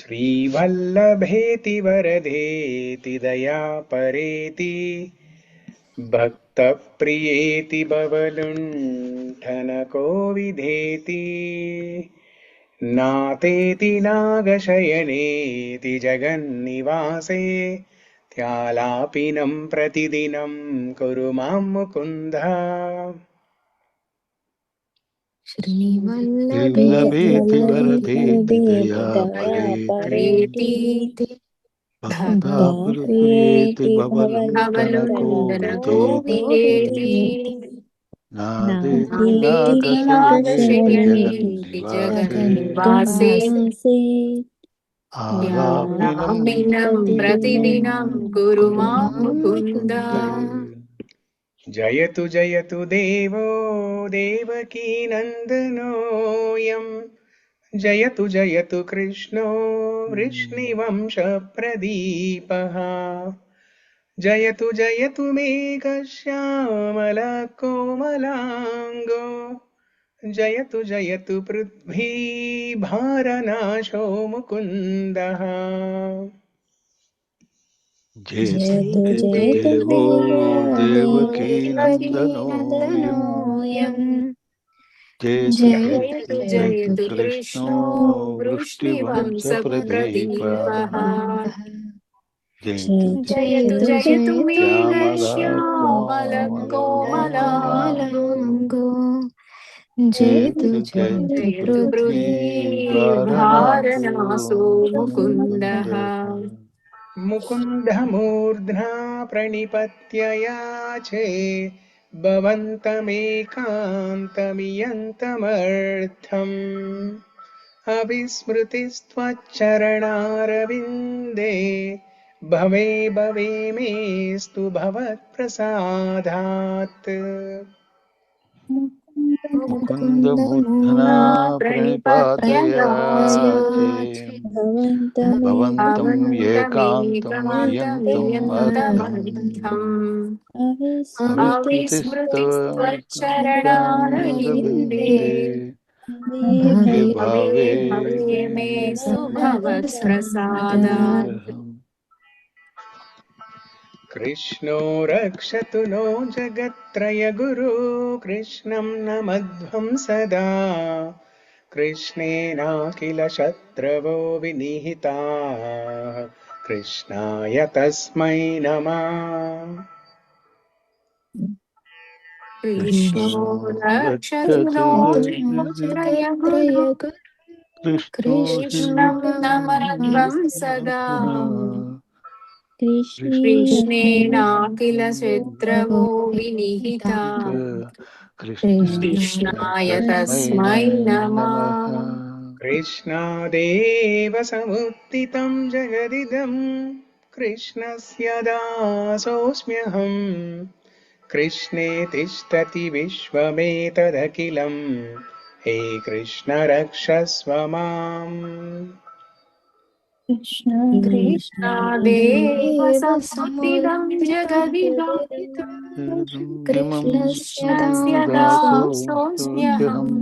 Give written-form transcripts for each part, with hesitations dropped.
श्रीवल्लभेति वरदेति दयापरेति भक्तप्रियेति बवलुण्ठनकोविधेति नातेति नागशयनेति जगन्निवासे त्यालापिनं प्रतिदिनं कुरु मां मुकुन्द। श्रीवल्लभेति वरदेति दयापरेति भक्ताप्रियेति भवलुण्ठनकोविदेति नादेति नागशयनेति जगन्निवासे आलापिनं प्रतिदिनं कुरु मां मुकुन्द। जयतु जयतु देवो देवकीनन्दनोऽयं जयतु जयतु कृष्णो वृष्णिवंशप्रदीपः जयतु जयतु मेघश्यामलकोमलाङ्गो जयतु जयतु पृथ्वीभारनाशो मुकुन्दः। जयतु देवो देवकीनन्दनोऽयं जयतु जयतु कृष्णो वृष्टिवंशप्रदीपः जयतु जयतु मेघश्यामलकोमलाङ्गो जयतु जयतु पृथ्वीभारनाशो मुकुन्दः। मुकुन्दमूर्ध्ना प्रणिपत्य याचे भवन्तमेकान्तमियन्तमर्थम् अविस्मृतिस्त्वच्चरणारविन्दे भवे भवे मेस्तु भवत्प्रसादात्। मुकुन्दमूर्धना प्रणिपातयाचे भवन्तं एकान्तं यन्तम् अर्थम् अविस्मृतिस्त्वच्चरणारविन्दे भवे भवे मे सुभवत्प्रसादात्। कृष्णो रक्षतु नो जगत्त्रयगुरु कृष्णं नमध्वं सदा कृष्णेनाखिल शत्रवो विनिहिताः कृष्णाय तस्मै नमः। कृष्णो रक्षतु नो जगत्त्रयगुरु कृष्णं नमध्वं सदा कृष्णेनाखिल शत्रवो विनिहिताः कृष्णाय तस्मै नमः। कृष्णादेव समुत्थितं जगदिदं कृष्णस्य दासोऽस्म्यहम् कृष्णे तिष्ठति विश्वमेतदखिलं हे कृष्ण रक्षस्व माम्। कृष्णादेव समुत्थितं जगदिदं कृष्णस्य दासोऽस्म्यहम्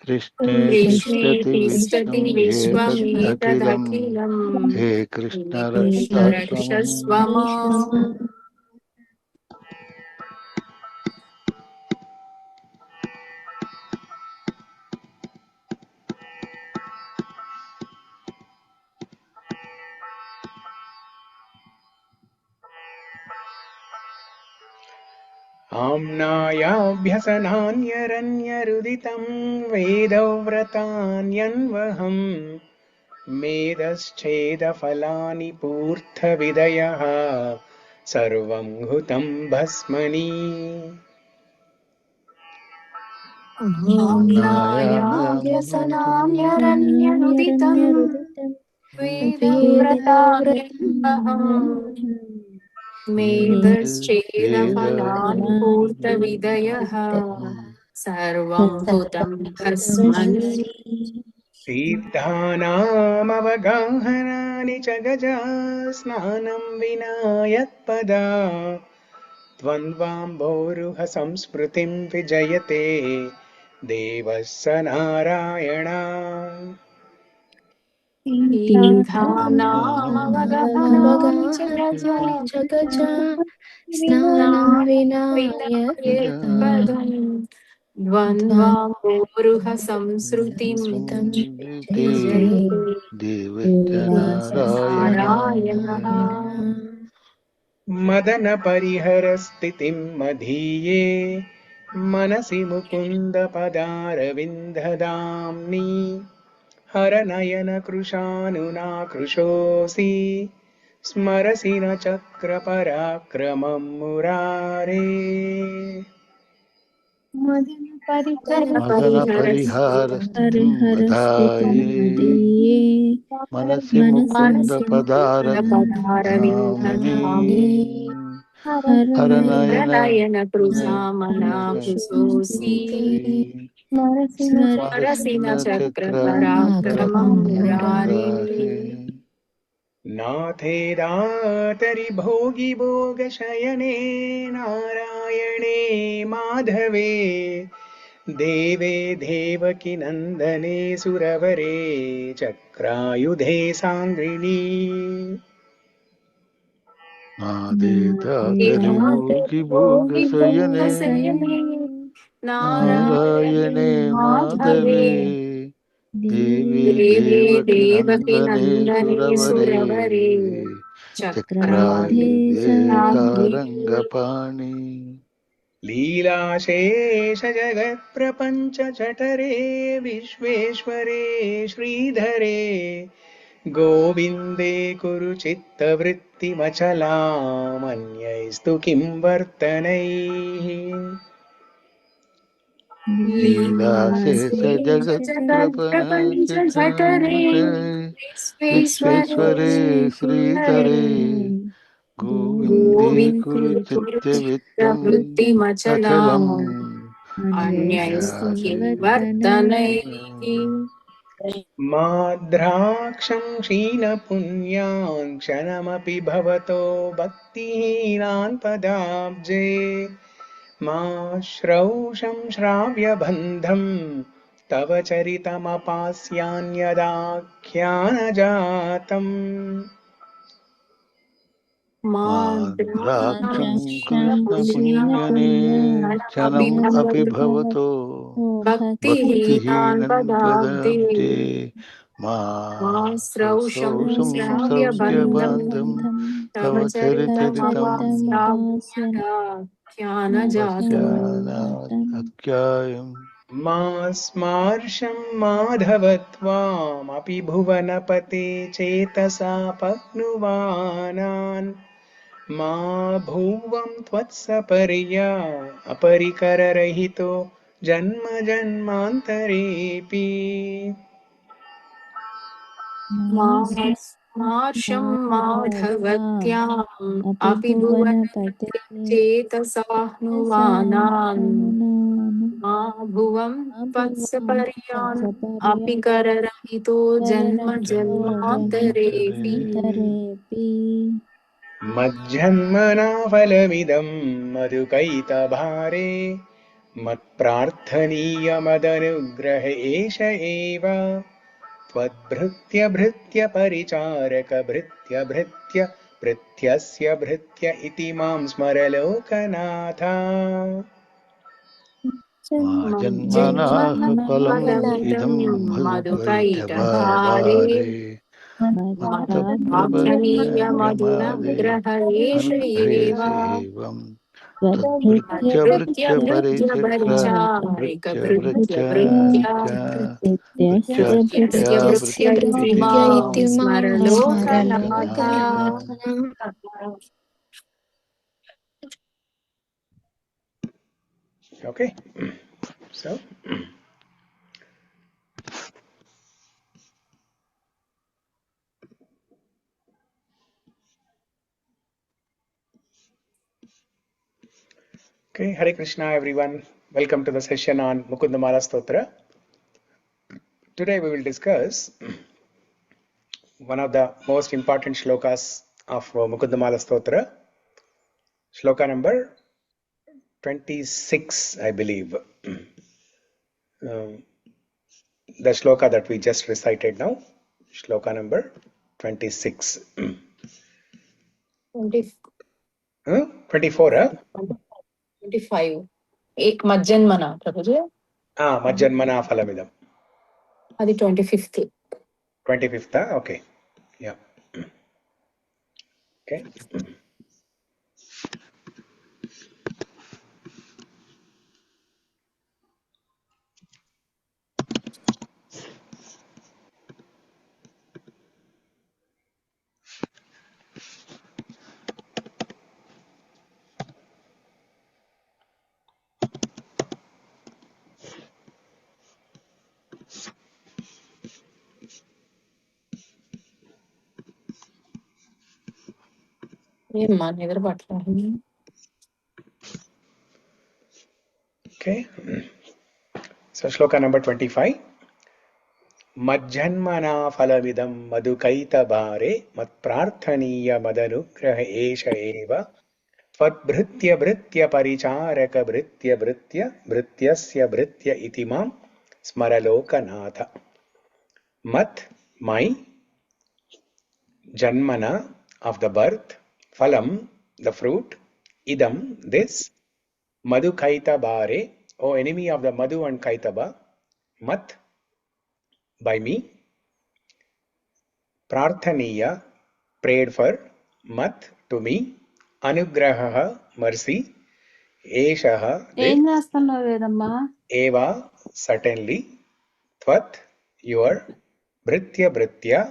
कृष्णे कृष्णे तिष्ठति तिष्ठति विश्वमेतदखिलं हे कृष्ण हे कृष्ण रक्षस्व रक्षस्व माम्। आम्नायाभ्यसनान्यरन्यरुदितं वेदव्रतान्यन्वहम् मेदश्चेदफलानि पूर्थविदयः सर्वं घृतं भस्मनि। नायाभ्यसनान्यरन्यनुदितं वेदव्रतान्यन्वहम् मेदश्चेदफलानि पूर्तविदयः सर्वं हुतं भस्मनि। तीर्थानामवगाहनानि च गजा स्नानं विना यत्पदा द्वन्द्वाम्भोरुह संस्मृतिं विजयते देवः स नारायण। तीर्थानामवगमनानि च गजा स्नानं विना पदम् द्वन्द्वाम्बोरुह संसृतिं नारायणः मदन परिहर स्थितिं मधीये मनसि मुकुन्द पदारविन्ददाम्नि हरनयन कृशानुनाकृशोऽसि स्मरसि न चक्रपराक्रमं मुरारे मदन परिहारस्थितिं मधाये मनसि मुकुन्द पदारविन्दामिनी हरनयन कृशामनाकुशोऽसि स्मरसि न चक्रपराक्रमं मुरारे नाथेदातरि भोगि भोगशयने नारायणे माधवे देवे देवकी नन्दने सुरवरे चक्रायुधे साङ्गिनी नादेदातरि भोगि भोगशयने नारायणे माधवे देवी देवकी नन्दने सुरवरे चक्रायुधे सारङ्गपाणि लीलाशेष जगत्प्रपञ्च जठरे विश्वेश्वरे श्रीधरे गोविन्दे कुरु चित्तवृत्तिमचलामन्यैस्तु किं वर्तनैः लीलाशेष जगत्प्रपञ्च विश्वेश्वरे श्रीधरे गोविन्दे कुरु चित्तवृत्तिमचलम् अन्यैस्तु किं वर्तनैः माद्राक्षं क्षीणपुण्यान् क्षणमपि भवतो भक्तिहीनान् पदाब्जे मा श्रौषं श्राव्यबन्धं तव चरितमपास्यान्यदाख्यानजातम् माद्राक्षं कृष्णपुण्यने क्षणम् अपि भवतो भक्तिहीनं पदाब्जे मा श्रौषं श्राव्यबन्धं तव चरितमपास्यानाख्यायम् मा स्मार्षं माधवत्वामपि भुवनपते चेतसा पक्नुवानान् मा भुवं त्वत्सपर्या अपरिकररहितो जन्म जन्मान्तरेऽपि मार्षं माधवत्याम् अपि भुवनपते चेतसाह्नुवानान् मा भुवं त्वत्सपर्यान् अपि कररहितो जन्म जन्मान्तरेऽपि मज्जन्मना फलमिदं मधुकैतभारे मत्प्रार्थनीयमदनुग्रह एष एव त्वद्भृत्य भृत्य परिचारक भृत्य भृत्य भृत्यस्य भृत्य इति मां स्मर लोकनाथ जन्मनाः फलम् इदं मधुकैटभारे मत्प्रार्थनीयमदनुग्रह एष एव तद्भृत्य भृत्य परिचारिक भृत्य भृत्य इति मां स्मर Loknath Okay, so okay, Hare Krishna everyone. Welcome to the session on Mukundamala Stotra. Today we will discuss one of the most important shlokas of Mukundamala Stotra. Shloka number 26, I believe. The shloka that we just recited now. Shloka number 26. 24, 25. Ek Majjanmana, Prabhuji. Majjanmana Phalamidam. Adi 25th. 25th, okay. Yeah. Okay. ఏమ్మా నిద్ర పట్టలేదు. Okay. So Shloka number 25. Majjanmana phalamidam madhukaita bhare matprarthaniya madanugraha esha eva tvadbhritya bhritya paricharaka bhritya bhritya bhrityasya bhritya itimam smaralokanatha. Mat, my, janmana, of the birth, phalam, the fruit, idam, this, madhu kaita bare, O enemy of the madhu and kaitaba, mat, by me, prarthaniya, prayed for, mat, to me, anugraha, mercy, eshaha, ఏం this, చేస్తున్నావు వేదమ్మా? eva, certainly, tvat, your, bhritya bhritya,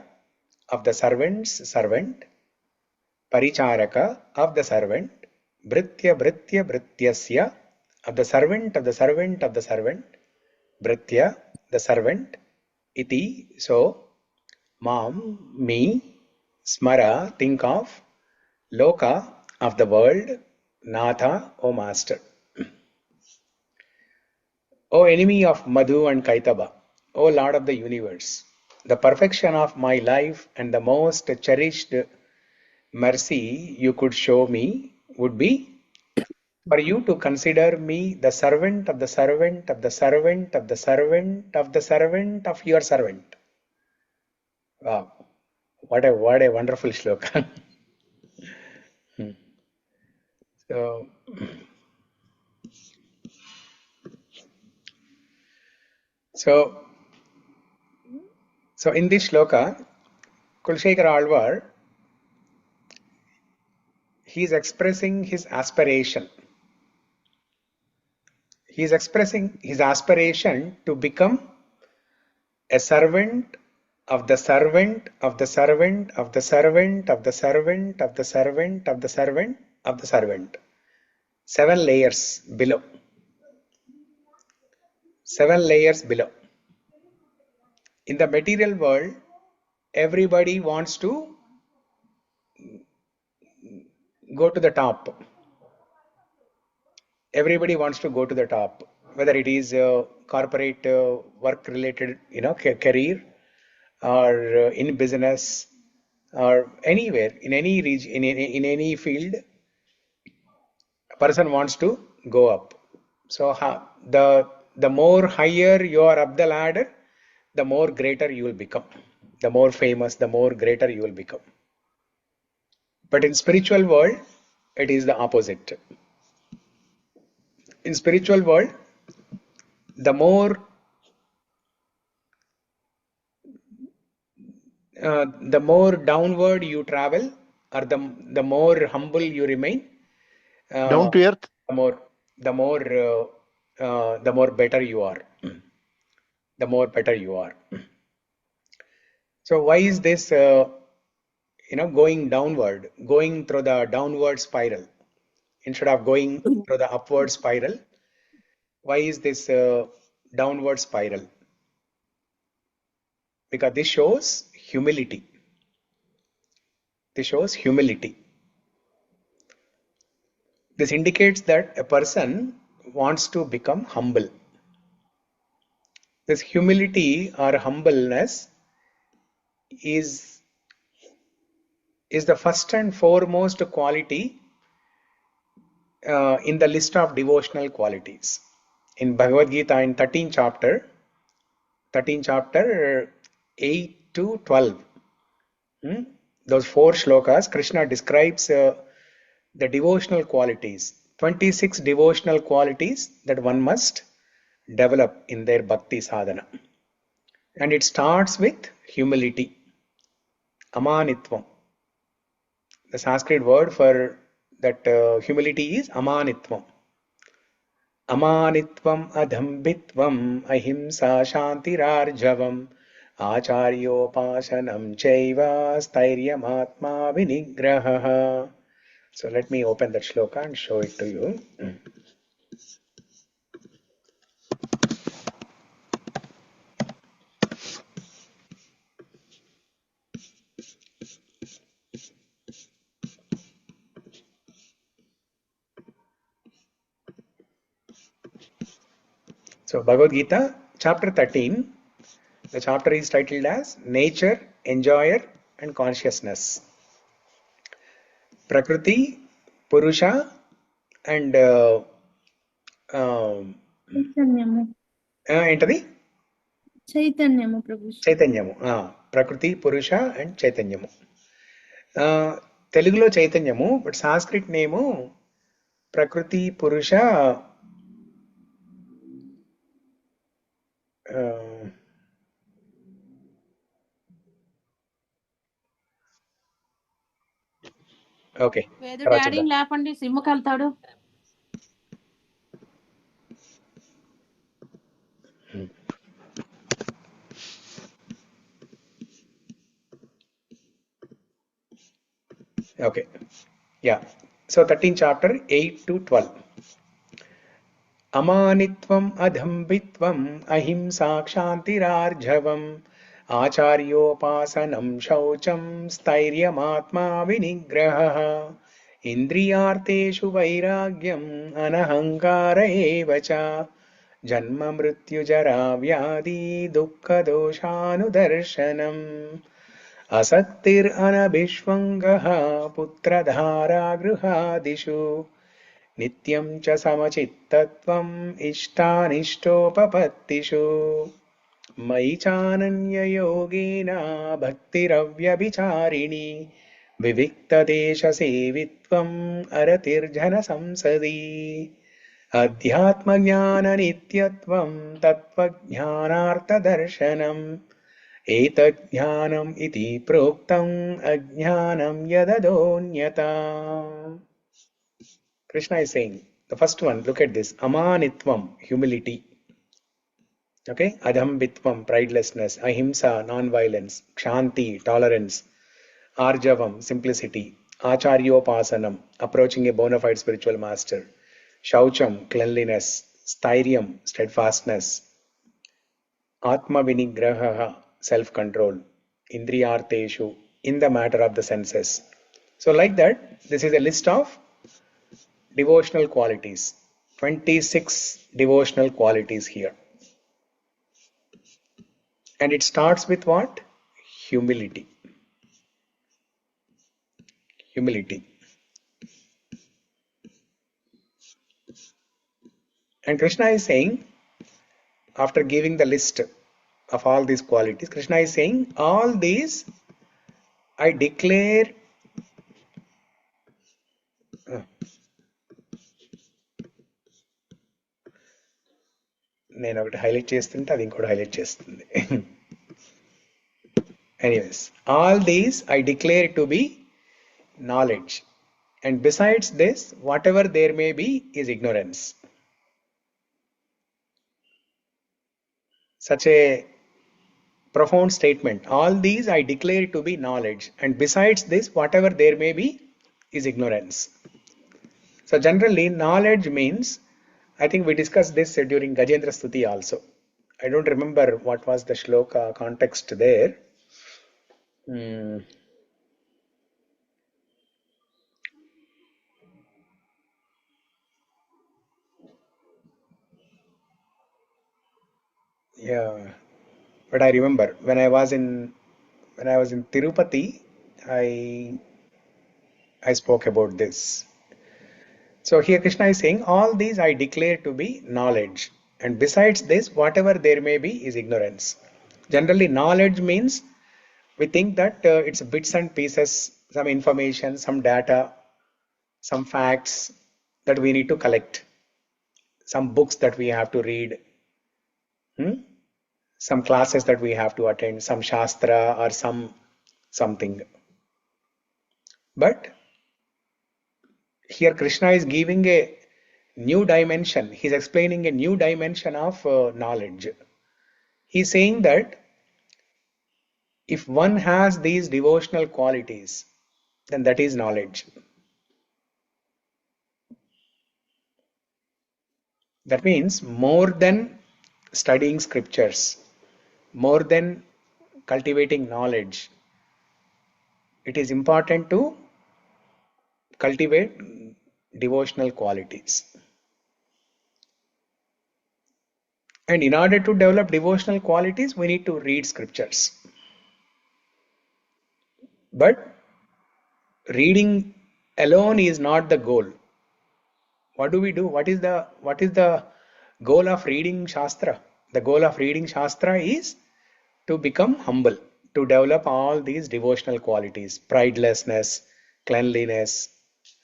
of the servant's servant, paricharaka, of the servant, bhritya bhritya bhrityasya, of the servant of the servant of the servant, bhritya, the servant, iti, so, mam, me, smara, think of, loka, of the world, natha, O master. O enemy of Madhu and Kaitaba, O Lord of the universe, the perfection of my life and the most cherished mercy you could show me would be for you to consider me the servant of the servant of the servant of the servant of the servant of your servant. Wow, what a wonderful shloka. So in this shloka, Kulshekara Alvar, he is expressing his aspiration. He is expressing his aspiration to become a servant of the servant of the servant of the servant of the servant of the servant of the servant of the servant. 7 layers below. 7 layers below. In the material world, everybody wants to go to the top. Everybody wants to go to the top, whether it is corporate work related, career, or in business, or anywhere, in any region, in any field, a person wants to go up. So the more higher you are up the ladder, the more greater you will become. The more famous, the more greater you will become. But in spiritual world, it is the opposite. In spiritual world, the more downward you travel, or the more humble you remain, Down to earth. the more better you are. The more better you are. So why is this going downward, going through the downward spiral instead of going through the upward spiral? Why is this downward spiral? Because this shows humility. This shows humility. This indicates that a person wants to become humble. This humility or humbleness is the first and foremost quality in the list of devotional qualities. In Bhagavad Gita, in 13th chapter, 8 to 12. Those 4 shlokas, Krishna describes the devotional qualities, 26 devotional qualities that one must develop in their bhakti sadhana. And it starts with humility, amanitvam. The Sanskrit word for that humility is amanitvam. Amanitvam adhambitvam ahimsa shantirarjavam acharyopasanam chaiva stairyam vinigraha. So let me open that shloka and show it to you. So Bhagavad Gita, chapter 13, the chapter is titled as Nature, Enjoyer and Consciousness. Prakriti, Purusha and చైతన్యము ఏంటది చైతన్యము ప్రభు చైతన్యము. ప్రకృతి, పురుష and చైతన్యము. తెలుగులో చైతన్యము, but Sanskrit నేము ప్రకృతి, పురుష, ఓకే వేదు డాడీని లేపండి, సిమ్ముకి వెళ్తాడు. Okay, yeah. So 13th chapter 8 to 12. Amanitvam adhambitvam ahimsa kshantirarjavam acharyopasanam shaucham stairyam vinigraha indriyarteshu vairagyam anahankara evacha janma mrityu jara vyadi dukkha doshanudarshanam असक्तिर अनभिष्वङ्गः पुत्रधारा गृहादिषु नित्यं च समचित्तत्वम् इष्टानिष्टोपपत्तिषु मयि चानन्ययोगेन भक्तिरव्यभिचारिणी विविक्तदेशसेवित्वम् अरतिर्जनसंसदि अध्यात्मज्ञाननित्यत्वं तत्त्वज्ञानार्थदर्शनम् एतज्ज्ञानम् इति प्रोक्तम् अज्ञानं यददोन्यता. Krishna is saying, the first one, look at this, amanitvam, humility. Okay, adhambitvam, pridelessness, ahimsa, non-violence, kshanti, tolerance, arjavam, simplicity, acharyopasanam, approaching a bona fide spiritual master, shaucham, cleanliness, stairyam, steadfastness, atma vinigraha, self-control, indriyarteshu, in the matter of the senses. So like that, this is a list of devotional qualities, 26 devotional qualities here. And it starts with what? Humility. Humility. And Krishna is saying, after giving the list of all these qualities, Krishna is saying, all these I declare నేను ఒకటి highlight చేస్తుంటే అది ఇంకోటి highlight చేస్తుంది. Anyways, all these I declare to be knowledge, and besides this, whatever there may be is ignorance. Such a profound statement. All these I declare to be knowledge, and besides this, whatever there may be is ignorance. So generally, knowledge means, I think we discussed this during Gajendra Stuti also. I don't remember what was the shloka context there. Yeah, but I remember when I was in Tirupati, I spoke about this. So here Krishna is saying, all these I declare to be knowledge, and besides this, whatever there may be is ignorance. Generally, knowledge means We think that it's bits and pieces, some information, some data, some facts that we need to collect, some books that we have to read, some classes that we have to attend, some shastra or something. But here Krishna is giving a new dimension. He's explaining a new dimension of knowledge. He's saying that if one has these devotional qualities, then that is knowledge. That means more than studying scriptures, more than cultivating knowledge, it is important to cultivate devotional qualities. And in order to develop devotional qualities, we need to read scriptures. But reading alone is not the goal. What do we do? What is the goal of reading Shastra? The goal of reading Shastra is to become humble, to develop all these devotional qualities, pridelessness, cleanliness,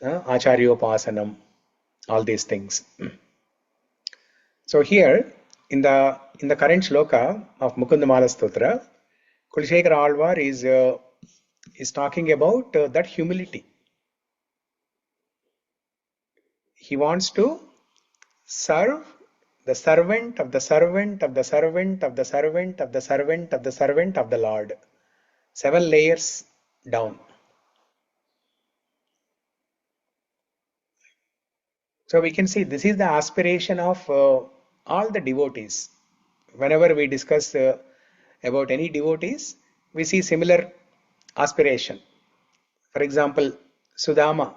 acharyopasanam, all these things. So here in the current shloka of Mukundamala Stotra, Kulshekara Alvar is talking about that humility. He wants to serve the servant of the servant of the servant of the servant of the servant of the servant of the Lord. 7 layers down. So we can see this is the aspiration of all the devotees. Whenever we discuss about any devotees, we see similar aspiration. For example, Sudama.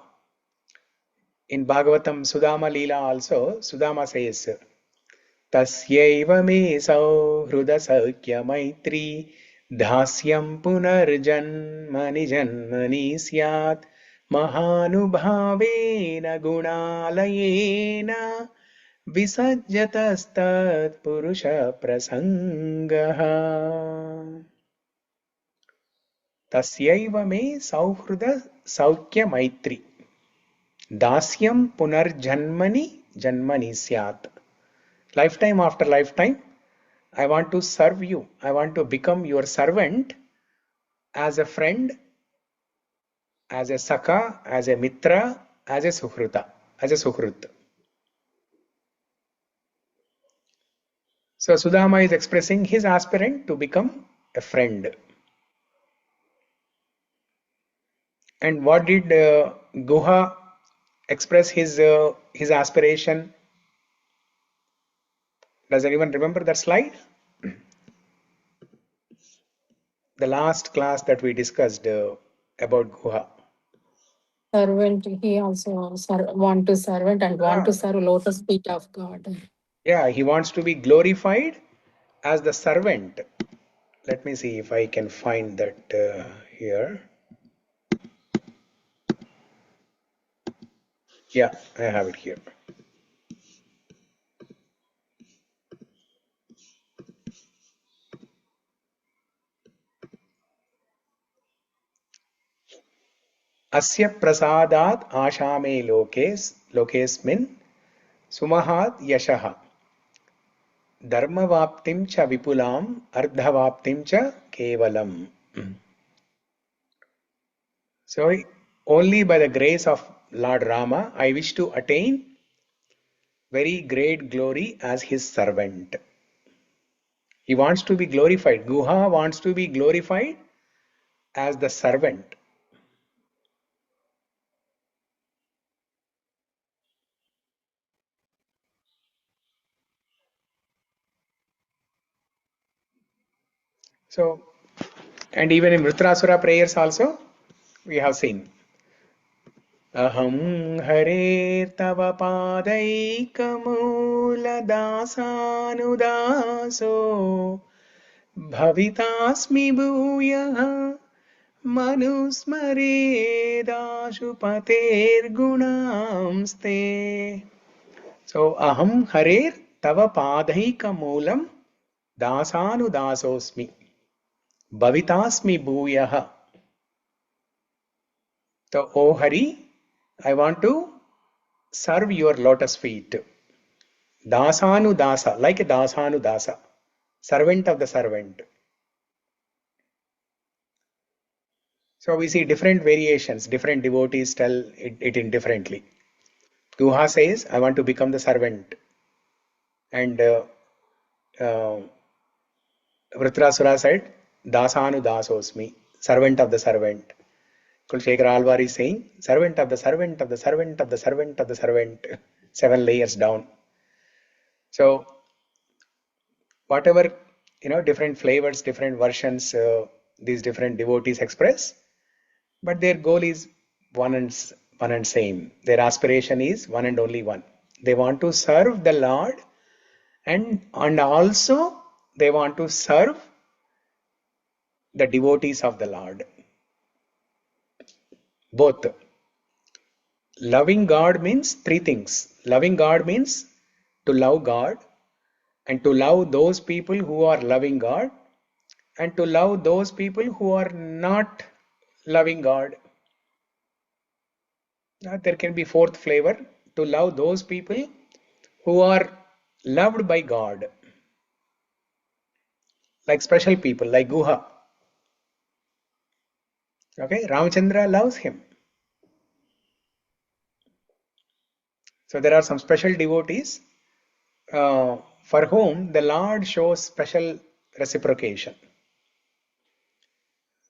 In Bhagavatam, Sudama Leela also, Sudama says, Tasyaiva me sauhruda saukya maitri dhasyam punarjanmani janmani syat mahanubhavena gunalayena visajyatastat purusha prasangaha. Tasyaiva me sauhruda saukya maitri dasyam punarjanmani janmani syat. Lifetime after lifetime, I want to serve you. I want to become your servant as a friend, as a Sakha, as a Mitra, as a Suhruta, as a Suhrut. So Sudama is expressing his aspirant to become a friend. And what did Guha express his aspiration? Does anyone remember that slide? The last class that we discussed about Guha. Servant, he also want to servant and want to serve lotus feet of God. Yeah, he wants to be glorified as the servant. Let me see if I can find that here. Yeah, I have it here. Asya prasadat ashame lokesmin sumahat yashaha dharmavaptim cha vipulam ardhavaptim cha kevalam. So only by the grace of Lord Rama I wish to attain very great glory as his servant. He wants to be glorified. Guha wants to be glorified as the servant. So, and even in Vritrasura prayers also, we have seen. Aham hare tava padaikamola dasanudaso bhavitasmi bhuyaha manusmaredashupater gunamste. So, aham harer tava padaikamolam dasanudasosmi. Bhavitasmi bhuyaha. So, oh Hari, I want to serve your lotus feet. Dasanu dasa, like a dasanu dasa, servant of the servant. So we see different variations, different devotees tell it indifferently. Guha says, I want to become the servant. And Vritrasura said, Dasanu dasosmi, servant of the servant. Kulshekara Alvar is saying, servant of the servant of the servant of the servant of the servant, 7 layers down. So whatever, different flavors, different versions, these different devotees express, but their goal is one and same. Their aspiration is one and only one. They want to serve the Lord, and also they want to serve the devotees of the Lord. Both. Loving God means 3 things. Loving God means to love God, and to love those people who are loving God, and to love those people who are not loving God. There can be 4th flavor, to love those people who are loved by God, like special people, like Guha. Okay, Ramachandra loves him. So there are some special devotees for whom the Lord shows special reciprocation.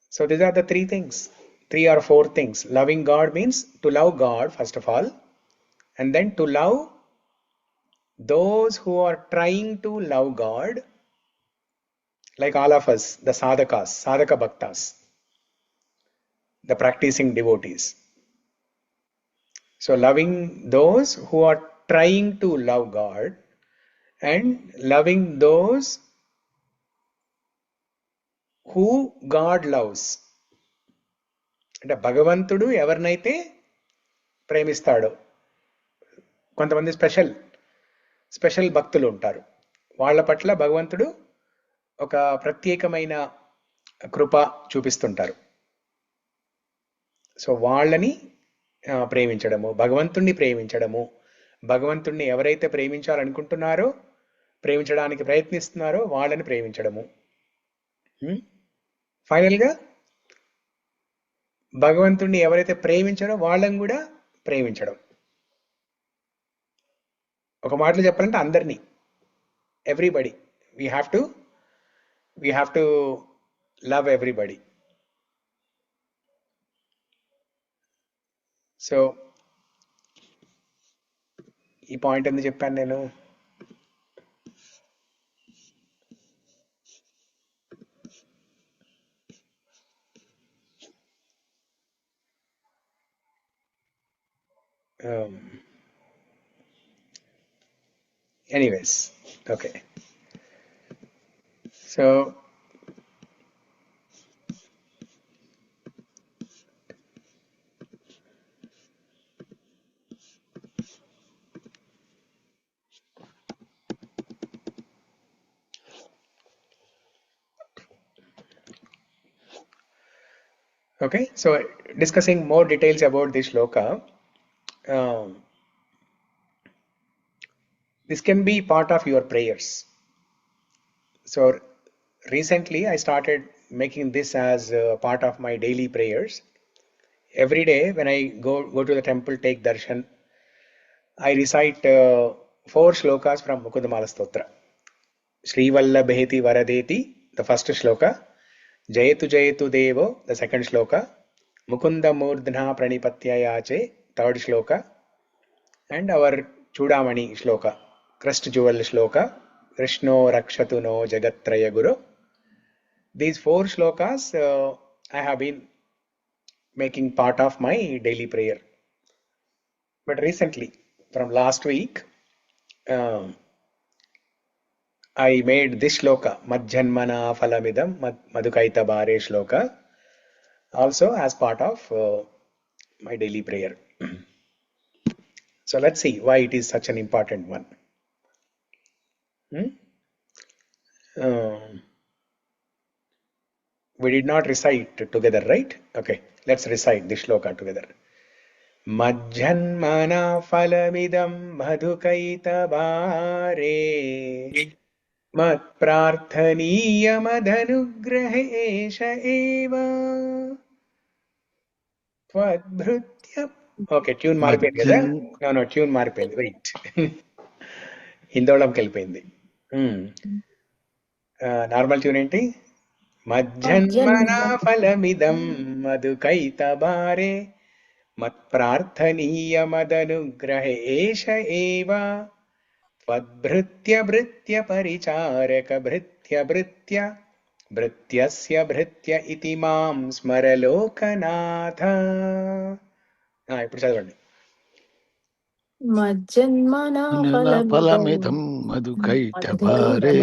So these are the 3 things, 3 or 4 things. Loving God means to love God first of all, and then to love those who are trying to love God, like all of us, the sadhakas, sadhaka bhaktas, the practicing devotees. So loving those who are trying to love God, and loving those who God loves. అంటే భగవంతుడు ఎవరినైతే ప్రేమిస్తాడో, కొంతమంది special భక్తులు ఉంటారు, వాళ్ళ పట్ల భగవంతుడు ఒక ప్రత్యేకమైన కృప చూపిస్తుంటారు. సో వాళ్ళని ప్రేమించడము, భగవంతుణ్ణి ప్రేమించడము, భగవంతుణ్ణి ఎవరైతే ప్రేమించాలనుకుంటున్నారో, ప్రేమించడానికి ప్రయత్నిస్తున్నారో వాళ్ళని ప్రేమించడము. ఫైనల్గా భగవంతుణ్ణి ఎవరైతే ప్రేమించారో వాళ్ళని కూడా ప్రేమించడం. ఒక మాటలో చెప్పాలంటే అందరినీ, everybody, we have to love everybody. So ఈ పాయింట్ ఎందుకు చెప్పాను నేను? Anyways, okay. So okay, so discussing more details about this shloka. This can be part of your prayers. So recently I started making this as part of my daily prayers. Every day when I go to the temple, take darshan, I recite 4 shlokas from Mukundamala Stotra. Shri Vallabheti Varadeti, the first shloka. Jayatu Jayatu Devo, the second shloka. Mukunda Murdhna Pranipatyayache, third shloka. And our Chudamani shloka, crest jewel shloka, Krishno Rakshatu no Jagatraya Guru. These 4 shlokas I have been making part of my daily prayer. But recently, from last week, I made this shloka, Madjanmana Phalamidam Madhukaita Bare shloka, also as part of my daily prayer. So let's see why it is such an important one. We did not recite together, right? Okay, let's recite this shloka together. Majjanmana phalamidam madhukaitavare మత్ప్రార్థనీయమదనుగ్రహేష ఏవ త్వద్భృత్య. Okay, tune మారిపోయింది కదా. No tune మారిపోయింది, wait. హిందోళంకి వెళ్ళిపోయింది. Normal tune ఏంటి? మజ్జన్మనా ఫలమిదం మధుకైతబారే మత్ప్రార్థనీయమదనుగ్రహేష ఏవ త్వద్భృత్య భృత్య పరిచారక భృత్య భృత్య భృత్యస్య భృత్య ఇతి మాం స్మర లోకనాథ. ఇప్పుడు చదవండి. మజ్జన్మనా ఫలమిదం మధుకైటభారే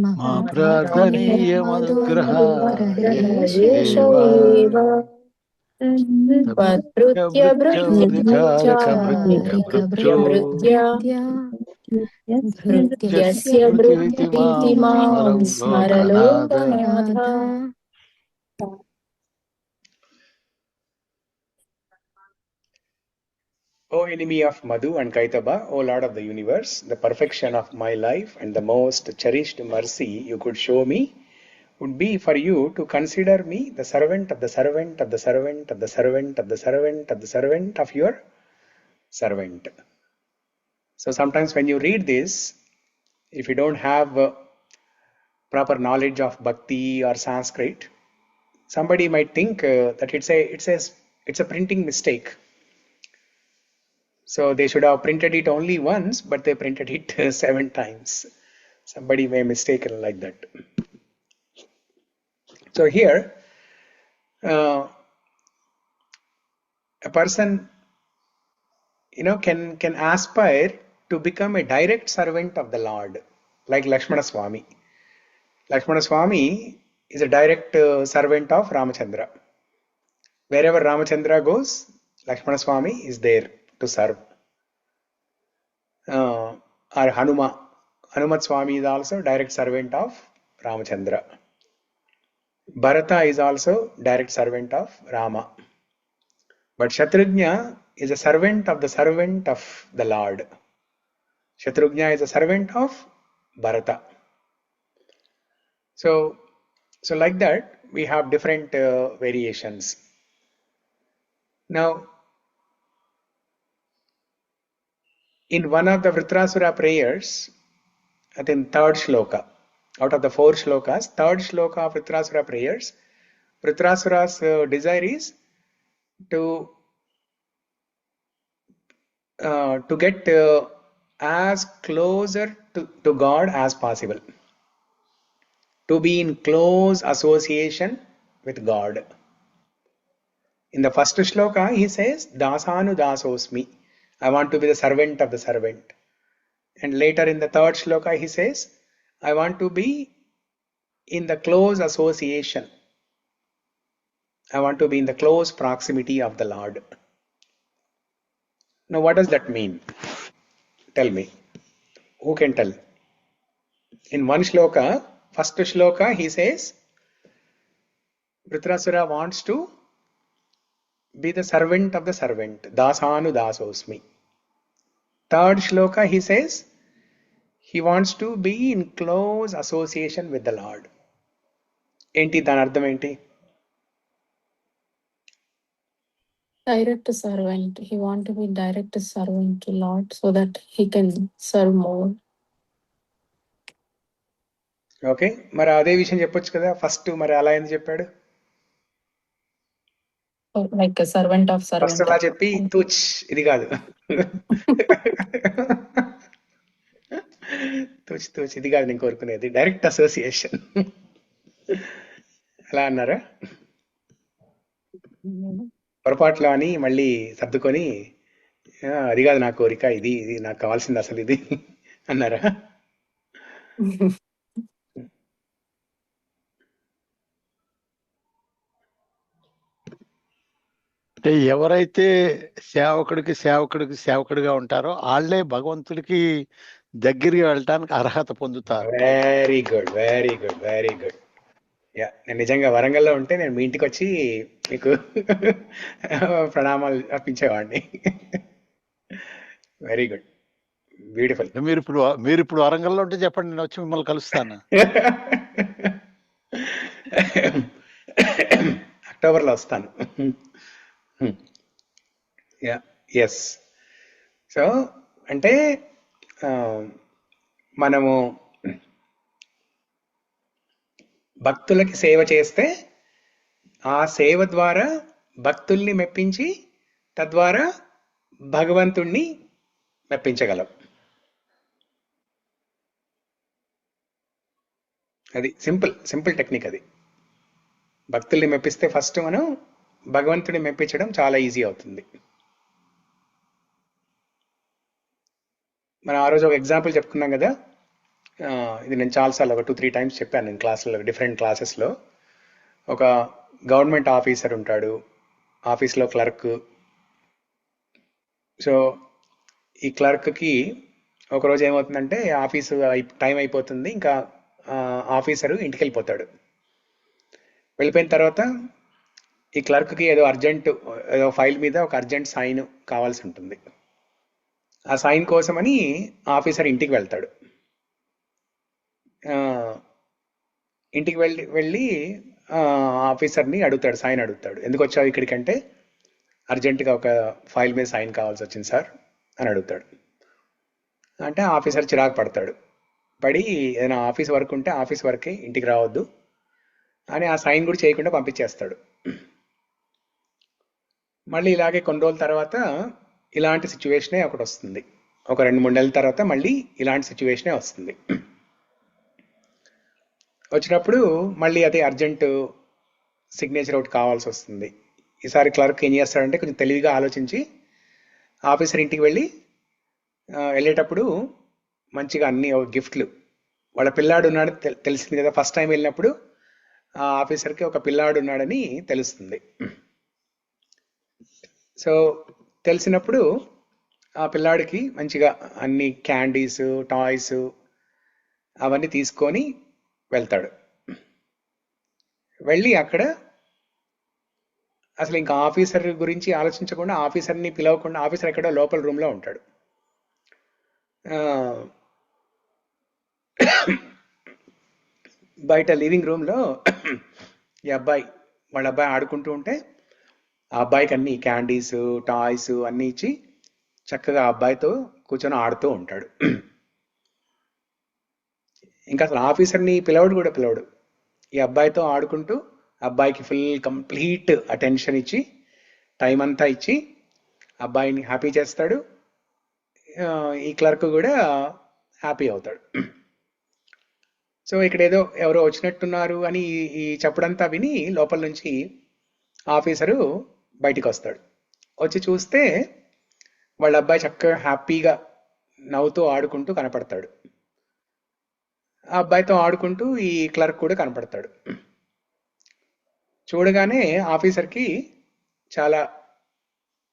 మా ప్రార్థనీయమనుగ్రహేష భృత్య భృత్యస్య భృత్యేతి మాం స్మర Lokanatha. O enemy of Madhu and Kaitaba, O Lord of the universe, the perfection of my life and the most cherished mercy you could show me would be for you to consider me the servant of the servant of the servant of the servant of the servant of the servant of your servant. So sometimes when you read this, if you don't have proper knowledge of Bhakti or Sanskrit, somebody might think that it's a printing mistake. So they should have printed it only once, but they printed it 7 times. Somebody may mistake it like that. So here, a person, can aspire to become a direct servant of the Lord, like Lakshmana Swami. Lakshmana Swami is a direct servant of Ramachandra. Wherever Ramachandra goes, Lakshmana Swami is there to serve. Or Hanumat Swami is also direct servant of Ramachandra. Bharata is also direct servant of Rama. But Shatrugna is a servant of the Lord. Shatrugna is a servant of Bharata. So like that, we have different variations. Now, in one of the Vritrasura prayers, I think third shloka, out of the 4 shlokas, third shloka of Vritrasura prayers, Vritrasura's desire is to get as closer to God as possible, to be in close association with God. In the first shloka, he says, Dasanu dasosmi, I want to be the servant of the servant. And later in the third shloka, he says, I want to be in the close association. I want to be in the close proximity of the Lord. Now, what does that mean? Tell me. Who can tell? In one shloka, first shloka, he says, Vritrasura wants to be the servant of the servant. Dasanu dasosmi. Third shloka, he says, he wants to be in close association with the Lord. Enti dani ardham enti? Direct servant. He want to be direct servant to Lord so that he can serve more. Okay, మరి అదే విషయం చెప్పొచ్చు కదా. First మరి అలా ఎందుకు చెప్పాడు? Like a servant of servant. First అలా చెప్పి తుచ్ ఇది కాదు. తుచ్ ఇది కాదు నేను కోరుకునేది, డైరెక్ట్ అసోసియేషన్. అలా అన్నారా? పొరపాట్లో అని మళ్ళీ సర్దుకొని అది కాదు నా కోరిక, ఇది నాకు కావాల్సింది అసలు ఇది అన్నారా? అంటే ఎవరైతే సేవకుడిగా ఉంటారో వాళ్ళే భగవంతుడికి దగ్గరికి వెళ్ళటానికి అర్హత పొందుతారు. Very good, very good, very good. Yeah, నేను నిజంగా వరంగల్లో ఉంటే నేను మీ ఇంటికి వచ్చి మీకు ప్రణామాలు అర్పించేవాడిని. Very good, beautiful. మీరు ఇప్పుడు వరంగల్లో ఉంటే చెప్పండి, నేను వచ్చి మిమ్మల్ని కలుస్తాను. అక్టోబర్లో వస్తాను. Yeah, yes. సో అంటే ఆ, మనము భక్తులకి సేవ చేస్తే ఆ సేవ ద్వారా భక్తుల్ని మెప్పించి తద్వారా భగవంతుణ్ణి మెప్పించగలం. అది సింపుల్ సింపుల్ టెక్నిక్. అది భక్తుల్ని మెప్పిస్తే ఫస్ట్ మనం భగవంతుడిని మెప్పించడం చాలా ఈజీ అవుతుంది. మనం ఆ రోజు ఒక ఎగ్జాంపుల్ చెప్పుకున్నాం కదా. ఇది నేను చాలాసార్లు ఒక 2-3 టైమ్స్ చెప్పాను నేను క్లాసులో, డిఫరెంట్ క్లాసెస్లో. ఒక గవర్నమెంట్ ఆఫీసర్ ఉంటాడు, ఆఫీస్లో క్లర్క్. సో ఈ క్లర్క్కి ఒకరోజు ఏమవుతుందంటే ఆఫీసు టైం అయిపోతుంది, ఇంకా ఆఫీసరు ఇంటికి వెళ్ళిపోతాడు. వెళ్ళిపోయిన తర్వాత ఈ క్లర్క్కి ఏదో ఫైల్ మీద ఒక అర్జెంట్ సైన్ కావాల్సి ఉంటుంది. ఆ సైన్ కోసమని ఆఫీసర్ ఇంటికి వెళ్తాడు. ఇంటికి వెళ్ళి ఆఫీసర్ని అడుగుతాడు, సైన్ అడుగుతాడు. ఎందుకు వచ్చావు ఇక్కడికంటే, అర్జెంటుగా ఒక ఫైల్ మీద సైన్ కావాల్సి వచ్చింది సార్ అని అడుగుతాడు. అంటే ఆఫీసర్ చిరాకు పడతాడు. పడి ఏదైనా ఆఫీస్ వర్క్ ఉంటే ఆఫీస్ వర్కే, ఇంటికి రావద్దు అని ఆ సైన్ కూడా చేయకుండా పంపించేస్తాడు. మళ్ళీ ఇలాగే కొన్ని రోజుల తర్వాత ఇలాంటి సిచ్యువేషనే ఒకటి వస్తుంది. ఒక 2-3 నెలల తర్వాత మళ్ళీ ఇలాంటి సిచ్యువేషనే వస్తుంది. వచ్చినప్పుడు మళ్ళీ అదే అర్జెంటు సిగ్నేచర్ ఒకటి కావాల్సి వస్తుంది. ఈసారి క్లర్క్ ఏం చేస్తాడంటే కొంచెం తెలివిగా ఆలోచించి ఆఫీసర్ ఇంటికి వెళ్ళేటప్పుడు మంచిగా అన్ని గిఫ్ట్లు, వాళ్ళ పిల్లాడు ఉన్నాడు తెలిసింది కదా. ఫస్ట్ టైం వెళ్ళినప్పుడు ఆ ఆఫీసర్కి ఒక పిల్లాడు ఉన్నాడని తెలుస్తుంది. సో తెలిసినప్పుడు ఆ పిల్లాడికి మంచిగా అన్ని క్యాండీస్, టాయ్స్ అవన్నీ తీసుకొని వెళ్తాడు. వెళ్ళి అక్కడ అసలు ఇంకా ఆఫీసర్ గురించి ఆలోచించకుండా, ఆఫీసర్ని పిలవకుండా, ఆఫీసర్ ఎక్కడో లోపల రూమ్లో ఉంటాడు. బయట లివింగ్ రూమ్లో వాళ్ళ అబ్బాయి ఆడుకుంటూ ఉంటే ఆ అబ్బాయికి అన్ని క్యాండీస్, టాయ్స్ అన్నీ ఇచ్చి చక్కగా ఆ అబ్బాయితో కూర్చొని ఆడుతూ ఉంటాడు. ఇంకా అసలు ఆఫీసర్ని పిలవడు. ఈ అబ్బాయితో ఆడుకుంటూ అబ్బాయికి కంప్లీట్ అటెన్షన్ ఇచ్చి, టైం అంతా ఇచ్చి అబ్బాయిని హ్యాపీ చేస్తాడు. ఈ క్లర్క్ కూడా హ్యాపీ అవుతాడు. సో ఇక్కడ ఏదో ఎవరో వచ్చినట్టున్నారు అని ఈ చెప్పడంతా విని లోపల నుంచి ఆఫీసరు బయటికి వస్తాడు. వచ్చి చూస్తే వాళ్ళ అబ్బాయి చక్కగా హ్యాపీగా నవ్వుతూ ఆడుకుంటూ కనపడతాడు. ఆ అబ్బాయితో ఆడుకుంటూ ఈ క్లర్క్ కూడా కనపడతాడు. చూడగానే ఆఫీసర్కి చాలా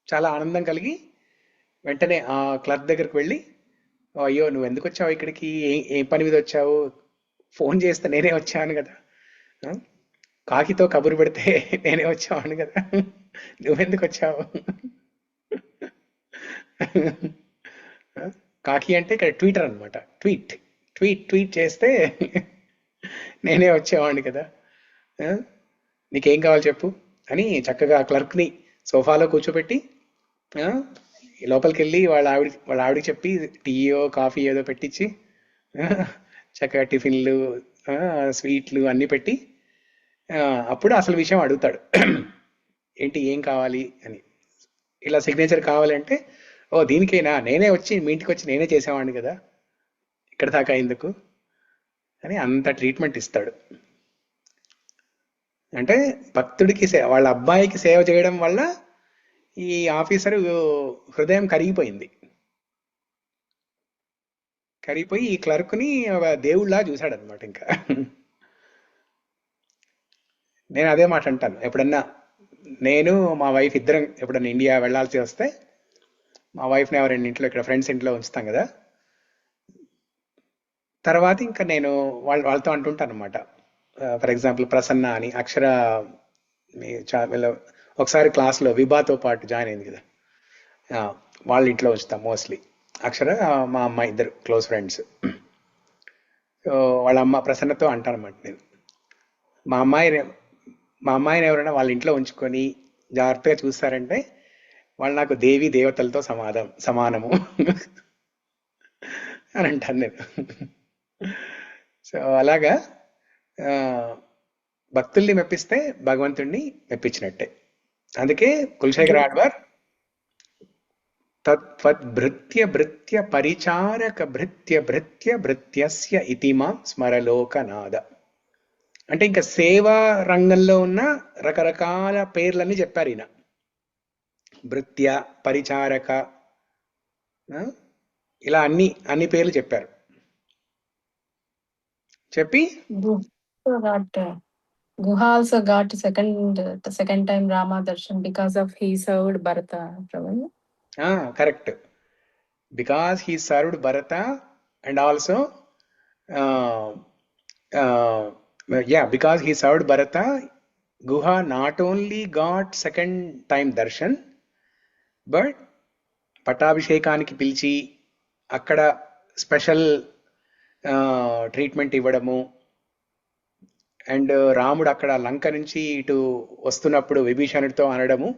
చాలా ఆనందం కలిగి వెంటనే ఆ క్లర్క్ దగ్గరికి వెళ్ళి, అయ్యో నువ్వు ఎందుకు వచ్చావు ఇక్కడికి, ఏం పని మీద వచ్చావు, ఫోన్ చేస్తే నేనే వచ్చాను కదా, కాకితో కబురు పెడితే నేనే వచ్చాను కదా, నువ్వెందుకు వచ్చావు. కాకి అంటే ఇక్కడ ట్విట్టర్ అనమాట. ట్వీట్ చేస్తే నేనే వచ్చేవాడిని కదా, నీకేం కావాలి చెప్పు అని చక్కగా క్లర్క్ని సోఫాలో కూర్చోబెట్టి లోపలికి వెళ్ళి వాళ్ళ ఆవిడకి చెప్పి టీయో కాఫీ ఏదో పెట్టించి చక్కగా టిఫిన్లు, స్వీట్లు అన్నీ పెట్టి అప్పుడు అసలు విషయం అడుగుతాడు, ఏంటి ఏం కావాలి అని. ఇలా సిగ్నేచర్ కావాలంటే, ఓ దీనికైనా, నేనే వచ్చి మీ ఇంటికి వచ్చి నేనే చేసేవాడిని కదా, ఇక్కడ దాకా ఎందుకు అని అంత ట్రీట్మెంట్ ఇస్తాడు. అంటే భక్తుడికి వాళ్ళ అబ్బాయికి సేవ చేయడం వల్ల ఈ ఆఫీసరు హృదయం కరిగిపోయి ఈ క్లర్క్ని దేవుళ్ళలా చూశాడనమాట. ఇంకా నేను అదే మాట అంటాను, ఎప్పుడన్నా నేను మా వైఫ్ ఇద్దరం ఎప్పుడన్నా ఇండియా వెళ్ళాల్సి వస్తే మా వైఫ్ని ఎవరైనా ఇంట్లో, ఇక్కడ ఫ్రెండ్స్ ఇంట్లో ఉంచుతాం కదా, తర్వాత ఇంకా నేను వాళ్ళతో అంటుంటాను అనమాట, ఫర్ ఎగ్జాంపుల్ ప్రసన్న అని అక్షర వీళ్ళ ఒకసారి క్లాస్లో విభాతో పాటు జాయిన్ అయింది కదా, ఆ, వాళ్ళ ఇంట్లో ఉంచుతాం మోస్ట్లీ. అక్షర మా అమ్మ ఇద్దరు క్లోజ్ ఫ్రెండ్స్. సో వాళ్ళ అమ్మ ప్రసన్నతో అంటానమాట నేను, మా అమ్మాయిని మా అమ్మాయిని ఎవరైనా వాళ్ళ ఇంట్లో ఉంచుకొని జాగ్రత్తగా చూస్తారంటే వాళ్ళు నాకు దేవి దేవతలతో సమానము అని అంటాను నేను. సో అలాగా ఆ, భక్తుల్ని మెప్పిస్తే భగవంతుణ్ణి మెప్పించినట్టే. అందుకే కులశేఖర ఆళ్వార్ తత్వద్భృత్య భృత్య పరిచారక భృత్య భృత్య భృత్యస్య ఇతిమాం స్మరలోకనాద అంటే ఇంకా సేవా రంగంలో ఉన్న రకరకాల పేర్లన్నీ చెప్పారు ఈయన. భృత్య, పరిచారక, ఆ, ఇలా అన్ని పేర్లు చెప్పారు. చెప్పి Guha also got second time Rama darshan because of he served Bharata. Correct. Because he served Bharata and also because he served Bharata, Guha not only got second time darshan, but పట్టాభిషేకానికి పిలిచి అక్కడ స్పెషల్ ట్రీట్మెంట్ ఇవ్వడము, and రాముడు అక్కడ లంక నుంచి ఇటు వస్తున్నప్పుడు విభీషణుడితో అనడము,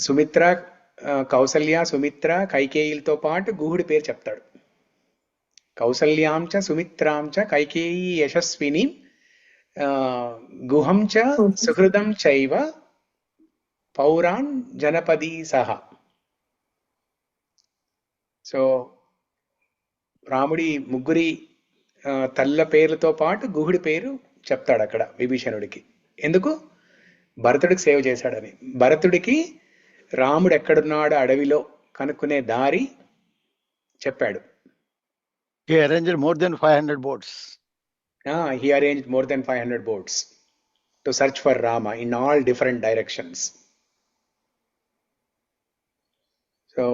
సుమిత్ర, కౌసల్య, సుమిత్ర, కైకేయిలతో పాటు గుహుడి పేరు చెప్తాడు. కౌసల్యాంచ సుమిత్రాంచ కైకేయీ యశస్విని గుహం చ సుహృదం చైవ పౌరాన్ జనపదీ సహ. సో రాముడి ముగ్గురి తల్ల పేర్లతో పాటు గుహుడి పేరు చెప్తాడు అక్కడ విభీషణుడికి. ఎందుకు? భరతుడికి సేవ చేశాడని. భరతుడికి రాముడు ఎక్కడున్నాడు అడవిలో కనుక్కునే దారి చెప్పాడు. He arranged more than 500 boats. He arranged more than 500 boats to search for Rama in all different directions. So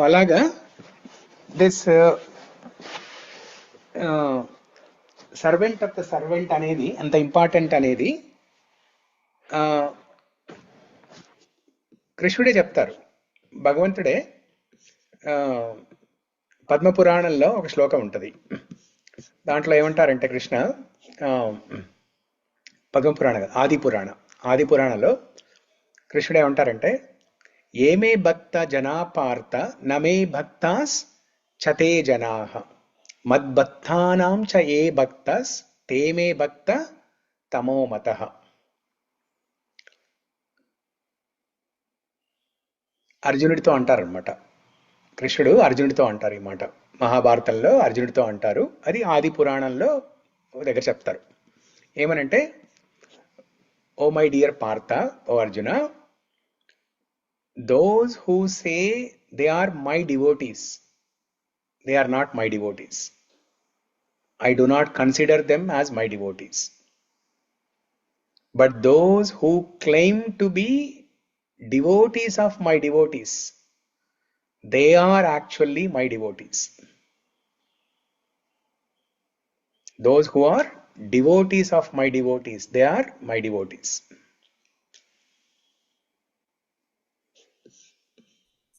అలాగా this servant of the servant అనేది అంత ఇంపార్టెంట్ అనేది కృష్ణుడే చెప్తారు. భగవంతుడే పద్మపురాణంలో ఒక శ్లోకం ఉంటుంది. దాంట్లో ఏమంటారంటే కృష్ణ పద్మపురాణ ఆది పురాణంలో కృష్ణుడు ఏమంటారంటే, ఏమే భక్త జనా పార్థ నమే భక్తాస్ చతే జనాః మద్భక్తానాం చ ఏ భక్తస్ తేమే భక్త తమో మతః. అర్జునుడితో అంటారనమాట. కృష్ణుడు అర్జునుడితో అంటారు ఈ మాట. మహాభారతంలో అర్జునుడితో అంటారు. అది ఆది పురాణంలో దగ్గర చెప్తారు. ఏమనంటే, O my dear Partha, O Arjuna, those who say they are my devotees, they are not my devotees. I do not consider them as my devotees. But those who claim to be devotees of my devotees, they are actually my devotees. Those who are devotees of my devotees, they are my devotees.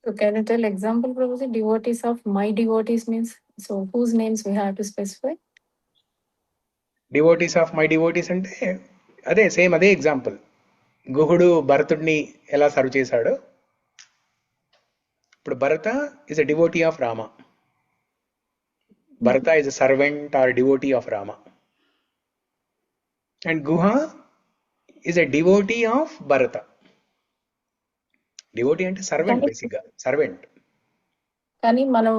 So can you tell example, Prabhuji? Devotees of my devotees means, so whose names we have to specify? Devotees of my devotees అంటే అదే example. గుహుడు భరతుడిని ఎలా serve చేశాడో, ఇప్పుడు భరత is a devotee of Rama. Bharata is a servant or devotee of Rama. And Guha is a devotee of Bharata. Devotee అంటే servant, basic గా servant. కానీ మనం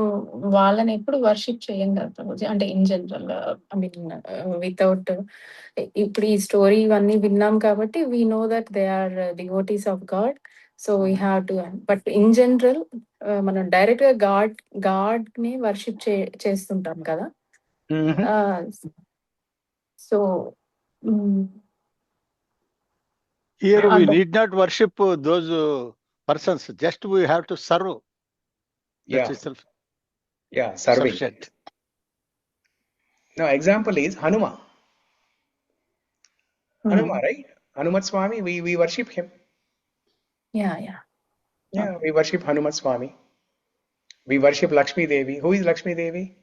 వాళ్ళని ఎప్పుడు వర్షిప్ చేయం కదా ప్రభుజీ, అంటే in general I mean without, ఇప్పుడు ఈ స్టోరీ ఇవన్నీ విన్నాం కాబట్టి we know that they are devotees of God, so we have to. But in general మనం డైరెక్ట్ గా గాడ్ ని వర్షిప్ చేస్తుంటాం కదా. సో Here we need not worship those persons. Just we have to serve. Yeah, That is yeah, serving. sufficient. Now, example is Hanuma. Hanuma, Hmm. right? Hanumat Swami, we worship him. Yeah. Yeah, we worship Hanumat Swami. We worship Lakshmi Devi. Who is Lakshmi Devi?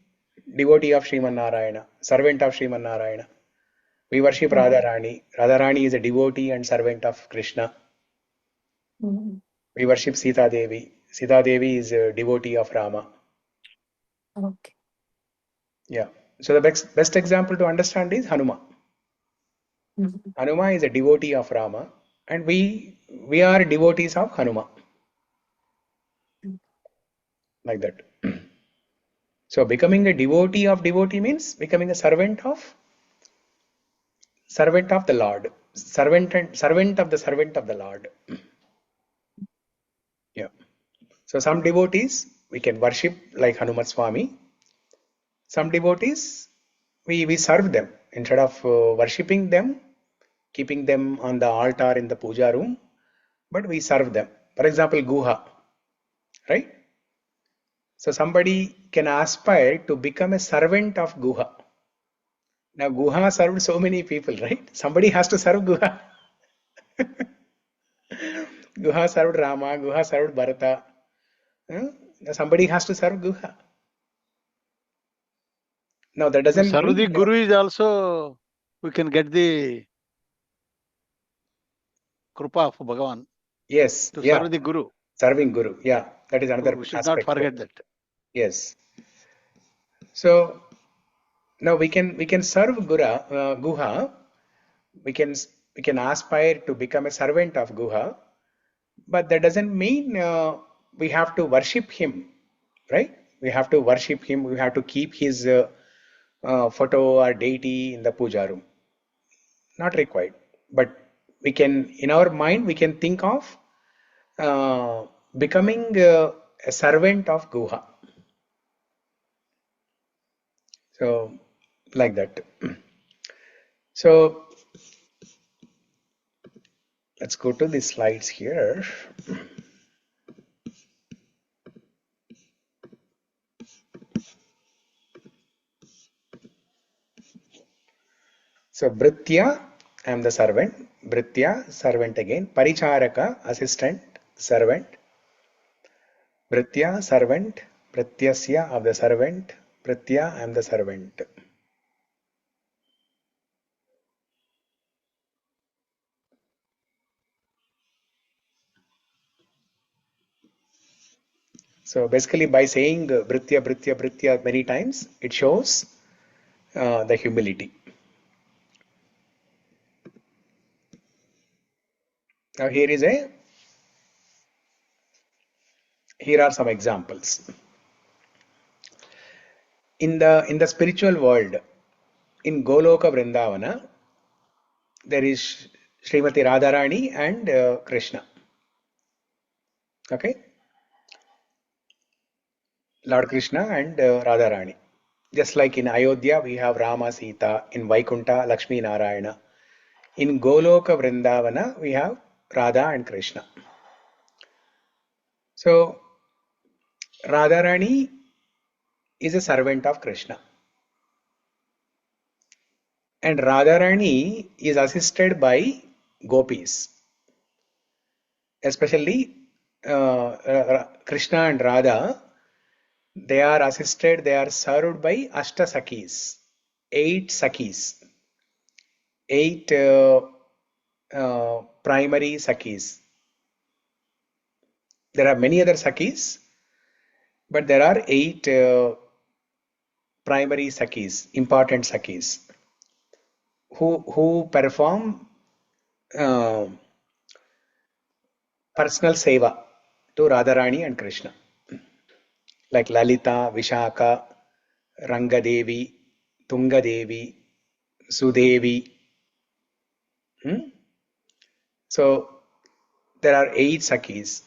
Devotee of Sriman Narayana, servant of Sriman Narayana. We worship Hmm. Radharani. Radharani is a devotee and servant of Krishna. Hmm. We worship Sita Devi. Sita Devi is a devotee of Rama. Okay. Yeah. So the best example to understand is Hanuma. Hmm. Hanuma is a devotee of Rama, and we are devotees of Hanuma, like that. So becoming a devotee of devotee means becoming a servant of the Lord, servant of the Lord. Yeah. So some devotees we can worship like Hanumat Swami. Some devotees we serve them instead of worshipping them, keeping them on the altar in the puja room, but we serve them. For example, Guha, right? So somebody can aspire to become a servant of Guha. Now Guha served so many people, right? Somebody has to serve Guha. Guha served Rama, Guha served Bharata. Huh? Somebody has to serve Guha. Now that To doesn't serve the mean Guru is also, we can get the Krupa of Bhagavan. yes, To yeah, serve the Guru. serving Guru. Yeah, that is So another we should not aspect. forget that. Yes. So now we can serve Guha. We can we can aspire to become a servant of Guha, but that doesn't mean we have to worship him, right? We have to worship him. We have to keep his photo or deity in the puja room. Not required, but we can, in our mind, we can think of becoming a servant of Guha. So, like that. So, let's go to the slides here. So, Britya, I am the servant. Britya, servant again. Paricharaka, assistant, servant. Britya, servant. Brityasya, of the servant. Britya, I am the servant. So basically, by saying Britya, Britya, Britya many times, it shows the humility. Now here are some examples. In the spiritual world, in Goloka Vrindavana, there is Srimati Radharani and Krishna. Okay, Lord Krishna and Radharani. Just like in Ayodhya, we have Rama, Sita. In Vaikunta, Lakshmi Narayana. In Goloka Vrindavana, we have Radha and Krishna. So Radharani is a servant of Krishna. And Radharani is assisted by gopis, especially Krishna and Radha. They are assisted, they are served by Ashta Sakis, 8 Sakis, 8 primary Sakis. There are many other Sakis, but there are 8 primary Sakis, important Sakis, who perform uh, personal seva to Radharani and Krishna, like Lalita, Vishaka, Rangadevi, Tungadevi, Sudevi. So there are 8 Sakis.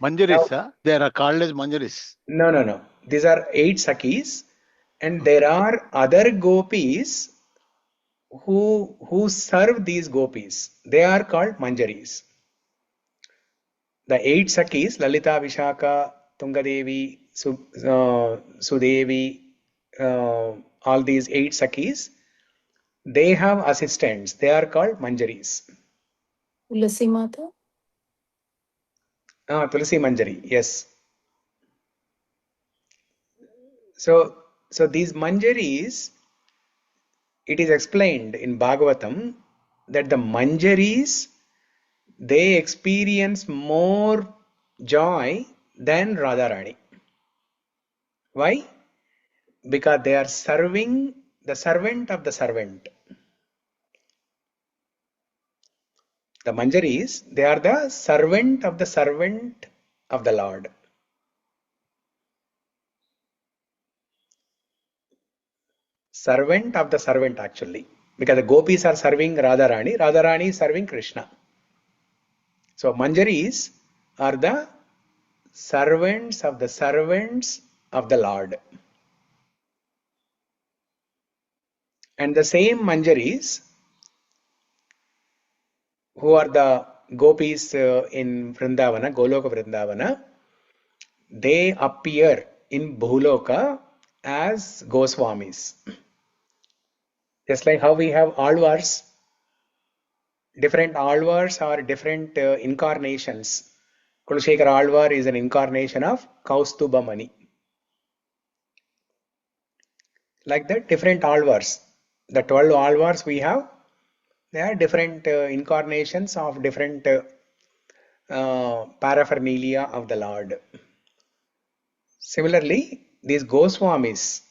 Manjaris, Now, they are called as Manjaris. no. These are 8 Sakis, and there are other gopis who serve these gopis. They are called Manjaris. The 8 Sakis, Lalita, Vishaka, Tungadevi, Sudevi, all these 8 Sakis, they have assistants. They are called Manjaris. Tulasi Mata. Tulasi Manjari, yes. So these Manjaris, it is explained in Bhagavatam that the Manjaris, they experience more joy than Radharani. Why? Because they are serving the servant of the servant. The Manjaris, they are the servant of the Lord. Servant of the servant, actually. Because the gopis are serving Radharani, Radharani is serving Krishna. So Manjaris are the servants of the Lord. And the same Manjaris, who are the gopis in Vrindavana, Goloka Vrindavana, they appear in Bhuloka as Goswamis. Just like how we have Alvars, different Alvars are different incarnations. Kulashekara Alvar is an incarnation of Kaustuba Mani. Like that, different Alvars. The 12 Alvars we have, they are different incarnations of different paraphernalia of the Lord. Similarly, these Goswamis,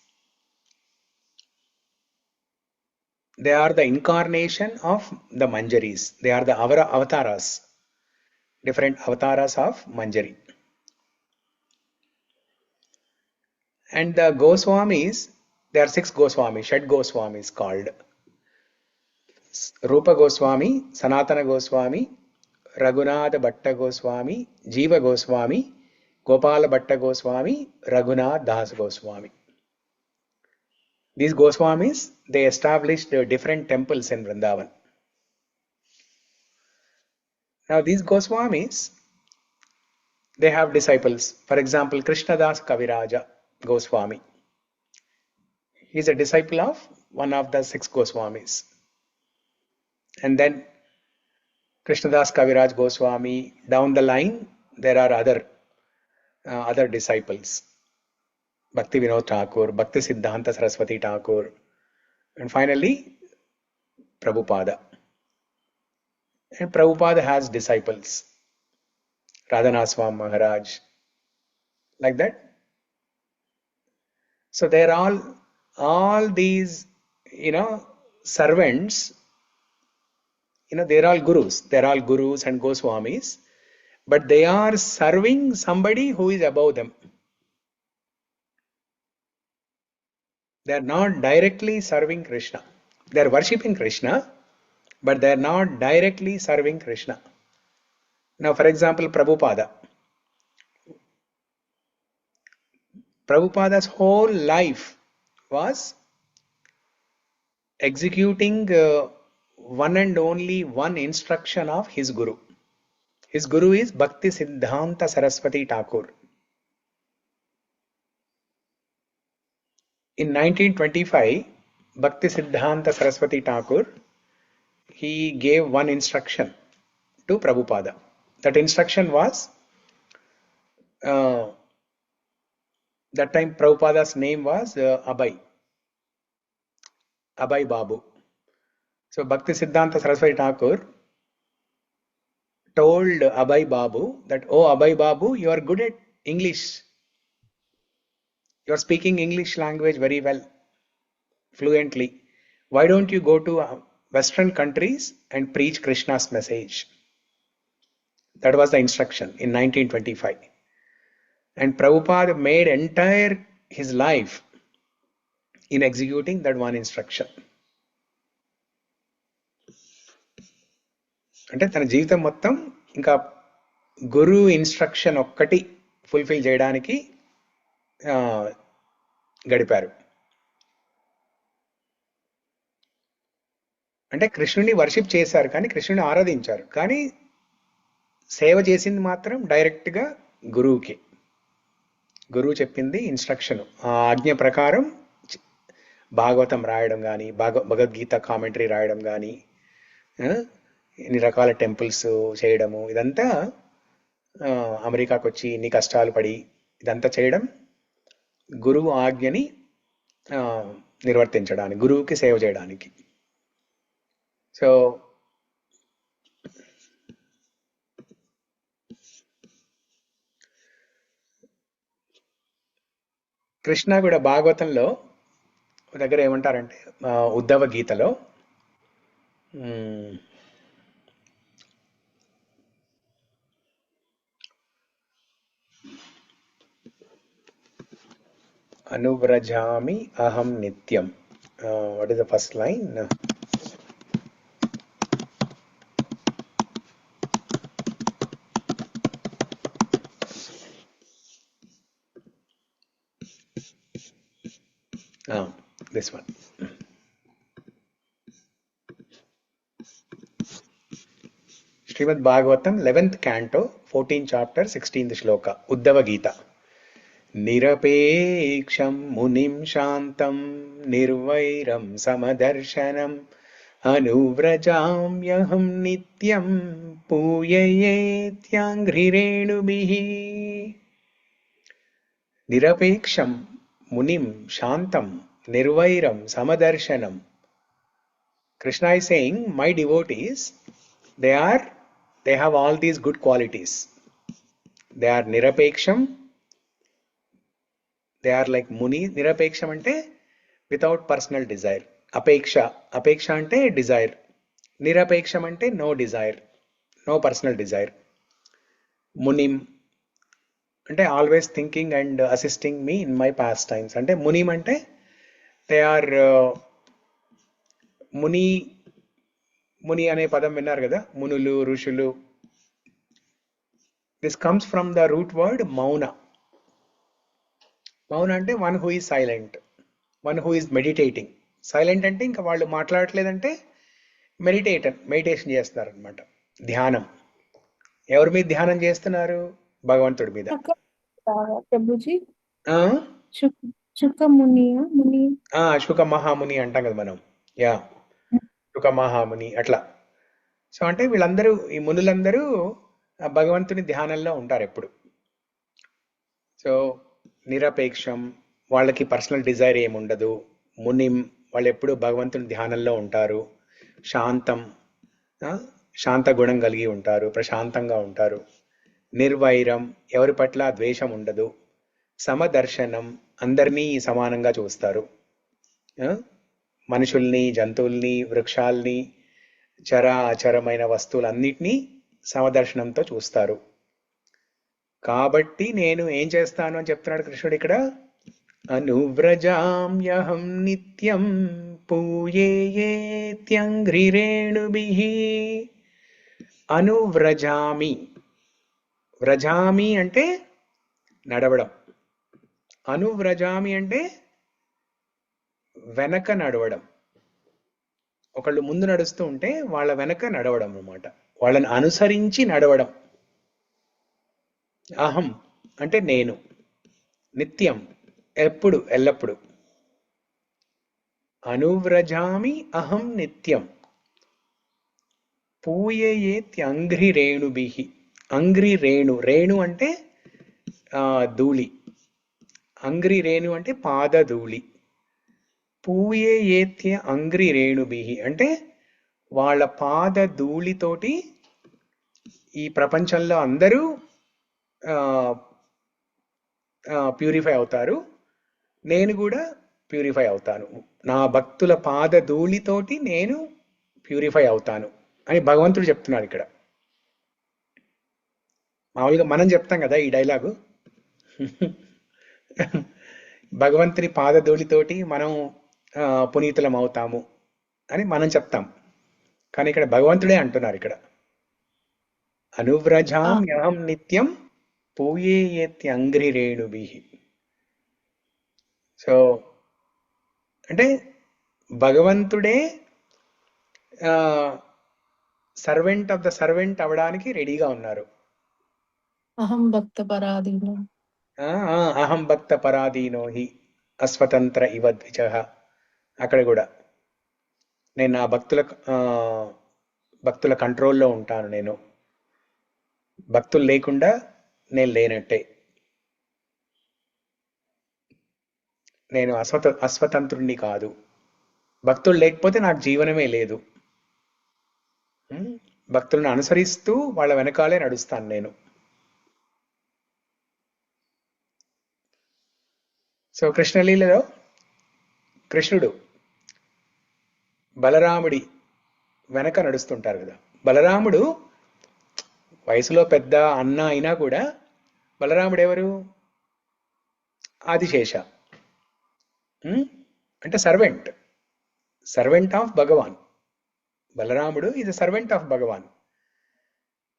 they are the incarnation of the Manjaris. They are the avatars, different avatars of Manjari. And the Goswamis, there are 6 Goswamis, Shad Goswamis called. Rupa Goswami, Sanatana Goswami, Raghunath Bhatta Goswami, Jiva Goswami, Gopala Bhatta Goswami, Raghunath Das Goswami. These Goswamis, they established different temples in Vrindavan. Now these Goswamis, they have disciples. For example, Krishnadas Kaviraja Goswami. He is a disciple of one of the 6 Goswamis. And then Krishnadas Kaviraj Goswami, down the line, there are other disciples. Bhakti Vinod Thakur, Bhakti Siddhanta Saraswati Thakur, and finally Prabhupada. And Prabhupada has disciples, Radhanath Swami Maharaj, like that. So they're all these, servants, they're all gurus. They're all gurus and Goswamis, but they are serving somebody who is above them. They're not directly serving Krishna. They're worshipping Krishna, but they're not directly serving Krishna. Now, for example, Prabhupada's whole life was executing one and only one instruction of his guru. His guru is Bhakti Siddhanta Saraswati Thakur. In 1925, Bhakti Siddhanta Saraswati Thakur, he gave one instruction to Prabhupada. That instruction was, that time Prabhupada's name was Abhay Babu. So Bhakti Siddhanta Saraswati Thakur told Abhay Babu that, oh Abhay Babu, you are good at English. You are speaking English language very well, fluently. Why don't you go to Western countries and preach Krishna's message? That was the instruction in 1925. And Prabhupada made entire his life in executing that one instruction. అంటే తన జీవితం మొత్తం ఇంకా గురు instruction ఒక్కటి fulfil చేయడానికి గడిపారు. అంటే కృష్ణుని వర్షిప్ చేశారు, కానీ కృష్ణుని ఆరాధించారు, కానీ సేవ చేసింది మాత్రం డైరెక్ట్గా గురువుకి. గురువు చెప్పింది ఇన్స్ట్రక్షన్, ఆ ఆజ్ఞ ప్రకారం భాగవతం రాయడం కానీ, భగవద్గీత కామెంటరీ రాయడం కానీ, ఇన్ని రకాల టెంపుల్స్ చేయడము, ఇదంతా అమెరికాకు వచ్చి ఇన్ని కష్టాలు పడి ఇదంతా చేయడం గురువు ఆజ్ఞని నిర్వర్తించడానికి, గురువుకి సేవ చేయడానికి. సో కృష్ణ కూడా భాగవతంలో దగ్గర ఏమంటారంటే ఉద్ధవ గీతలో అనువ్రజామి అహం నిత్యం. What is the first line? this one. Srimad Bhagavatam 11th canto 14th chapter 16th shloka Uddhava Gita. Nirapeksham munim shantam nirvairam samadarshanam anuvrajamyaham nityam puyayetyangrirenubihi. Nirapeksham munim shantam nirvairam samadarshanam. Krishna is saying, my devotees, they have all these good qualities. They are nirapeksham. They are like muni. Nirapeksham ante without personal desire. Apeksha ante desire. Nirapeksham ante no desire, no personal desire. Munim ante always thinking and assisting me in my pastimes. Ante munim ante they are ముని అనే పదం విన్నారు కదా, మునులు, ఋషులు. This comes from the root word మౌన. మౌన అంటే one who is silent, one who is meditating. Silent అంటే ఇంకా వాళ్ళు మాట్లాడట్లేదంటే మెడిటేషన్ చేస్తున్నారు అనమాట, ధ్యానం. ఎవరి మీద ధ్యానం చేస్తున్నారు? భగవంతుడి మీద. శుక మహాముని అంటాం కదా మనం. శుక మహాముని అట్లా. సో అంటే వీళ్ళందరూ, ఈ మునులందరూ భగవంతుని ధ్యానంలో ఉంటారు ఎప్పుడు. సో నిరపేక్షం, వాళ్ళకి పర్సనల్ డిజైర్ ఏముండదు. మునిం, వాళ్ళు ఎప్పుడు భగవంతుని ధ్యానంలో ఉంటారు. శాంతం, శాంత గుణం కలిగి ఉంటారు, ప్రశాంతంగా ఉంటారు. నిర్వైరం, ఎవరి పట్ల ద్వేషం ఉండదు. సమదర్శనం, అందరినీ సమానంగా చూస్తారు. మనుషుల్ని, జంతువుల్ని, వృక్షాల్ని, అచరమైన వస్తువులన్నిటినీ సమదర్శనంతో చూస్తారు. కాబట్టి నేను ఏం చేస్తాను అని చెప్తున్నాడు కృష్ణుడు ఇక్కడ. అనువ్రజామ్యహం నిత్యం పూయేయేత్యంఘ్రిరేణుభిః. అనువ్రజామి, వ్రజామి అంటే నడవడం. అనువ్రజామి అంటే వెనక నడవడం. ఒకళ్ళు ముందు నడుస్తూ ఉంటే వాళ్ళ వెనక నడవడం అన్నమాట, వాళ్ళని అనుసరించి నడవడం. అహం అంటే నేను, నిత్యం ఎప్పుడు, ఎల్లప్పుడు. అనువ్రజామి అహం నిత్యం పూయయేత్యంఘ్రిరేణుభిః. అంఘ్రి రేణు, రేణు అంటే ధూళి, అంఘ్రి రేణు అంటే పాదధూళి. పూయేయేత్య అంఘ్రి రేణుభిః అంటే వాళ్ళ పాద ధూళితోటి ఈ ప్రపంచంలో అందరూ ప్యూరిఫై అవుతారు, నేను కూడా ప్యూరిఫై అవుతాను. నా భక్తుల పాద ధూళితోటి నేను ప్యూరిఫై అవుతాను అని భగవంతుడు చెప్తున్నాడు ఇక్కడ. మామూలుగా మనం చెప్తాం కదా ఈ డైలాగు, భగవంతుని పాదధూళితోటి మనం పునీతులం అవుతాము అని మనం చెప్తాం. కానీ ఇక్కడ భగవంతుడే అంటున్నారు ఇక్కడ, అనువ్రజామ్యహం నిత్యం పూయేయేత్యంఘ్రిరేణుభిః. సో అంటే భగవంతుడే సర్వెంట్ ఆఫ్ ద సర్వెంట్ అవడానికి రెడీగా ఉన్నారు. అహం భక్త పరాధీన. అహం భక్త పరాధీనో హి అస్వతంత్ర ఇవ ద్విజః. అక్కడ కూడా నేను నా భక్తుల కంట్రోల్లో ఉంటాను. నేను భక్తులు లేకుండా నేను లేనట్టే. నేను అస్వతంత్రుణ్ణి కాదు. భక్తులు లేకపోతే నాకు జీవనమే లేదు. భక్తులను అనుసరిస్తూ వాళ్ళ వెనకాలే నడుస్తాను నేను. సో కృష్ణలీలలో కృష్ణుడు బలరాముడి వెనక నడుస్తుంటారు కదా. బలరాముడు వయసులో పెద్ద అన్న అయినా కూడా బలరాముడు ఎవరు? ఆదిశేష. అంటే సర్వెంట్ ఆఫ్ భగవాన్. బలరాముడు ఈజ్ అ సర్వెంట్ ఆఫ్ భగవాన్.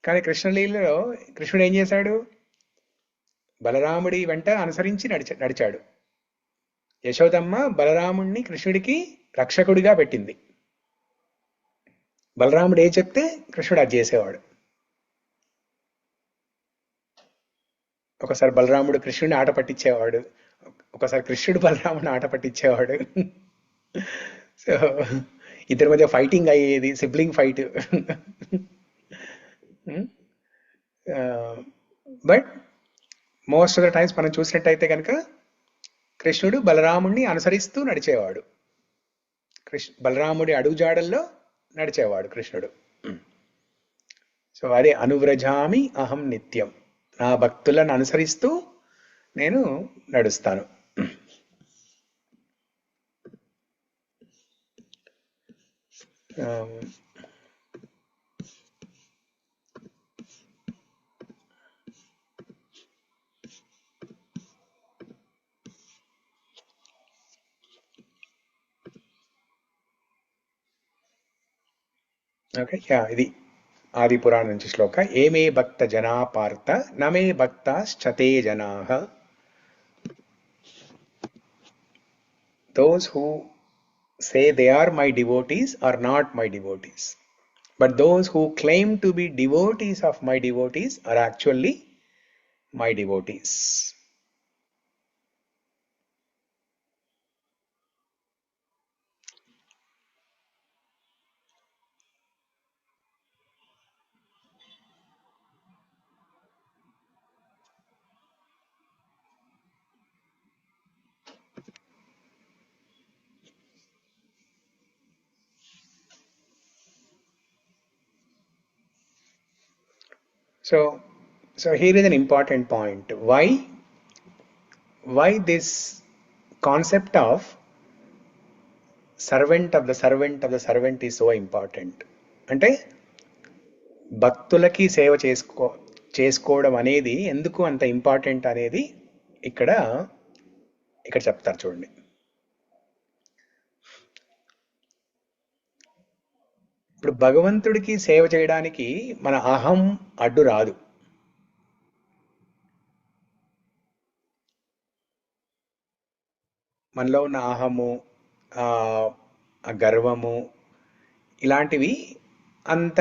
కానీ కృష్ణలీలలో కృష్ణుడు ఏం చేశాడు? బలరాముడి వెంట అనుసరించి నడిచాడు. యశోదమ్మ బలరాముడిని కృష్ణుడికి రక్షకుడిగా పెట్టింది. బలరాముడు ఏ చెప్తే కృష్ణుడు అది చేసేవాడు. ఒకసారి బలరాముడు కృష్ణుడిని ఆట పట్టించేవాడు, ఒకసారి కృష్ణుడు బలరాముడిని ఆట పట్టించేవాడు. సో ఇద్దరి మధ్య ఫైటింగ్ అయ్యేది, sibling fight. But most of the times మనం చూసినట్టయితే కనుక కృష్ణుడు బలరాముడిని అనుసరిస్తూ నడిచేవాడు. బలరాముడి అడుగుజాడల్లో నడిచేవాడు కృష్ణుడు. సో అదే అనువ్రజామి అహం నిత్యం. నా భక్తులను అనుసరిస్తూ నేను నడుస్తాను. ఓకే, ఇది ఆది పురాణం నుంచి శ్లోక. ఏమే భక్త జనా పార్థ నమే భక్తాశ్చతే జనాః. Those who say they are my devotees are not my devotees, but those who claim to be devotees of my devotees are actually my devotees. So here is an important point. Why this concept of servant of the servant is so important? అంటే భక్తులకి సేవ చేసుకోవడం అనేది ఎందుకు అంత important అనేది ఇక్కడ చెప్తారు చూడండి. ఇప్పుడు భగవంతుడికి సేవ చేయడానికి మన అహం అడ్డు రాదు. మనలో ఉన్న అహము, గర్వము, ఇలాంటివి అంత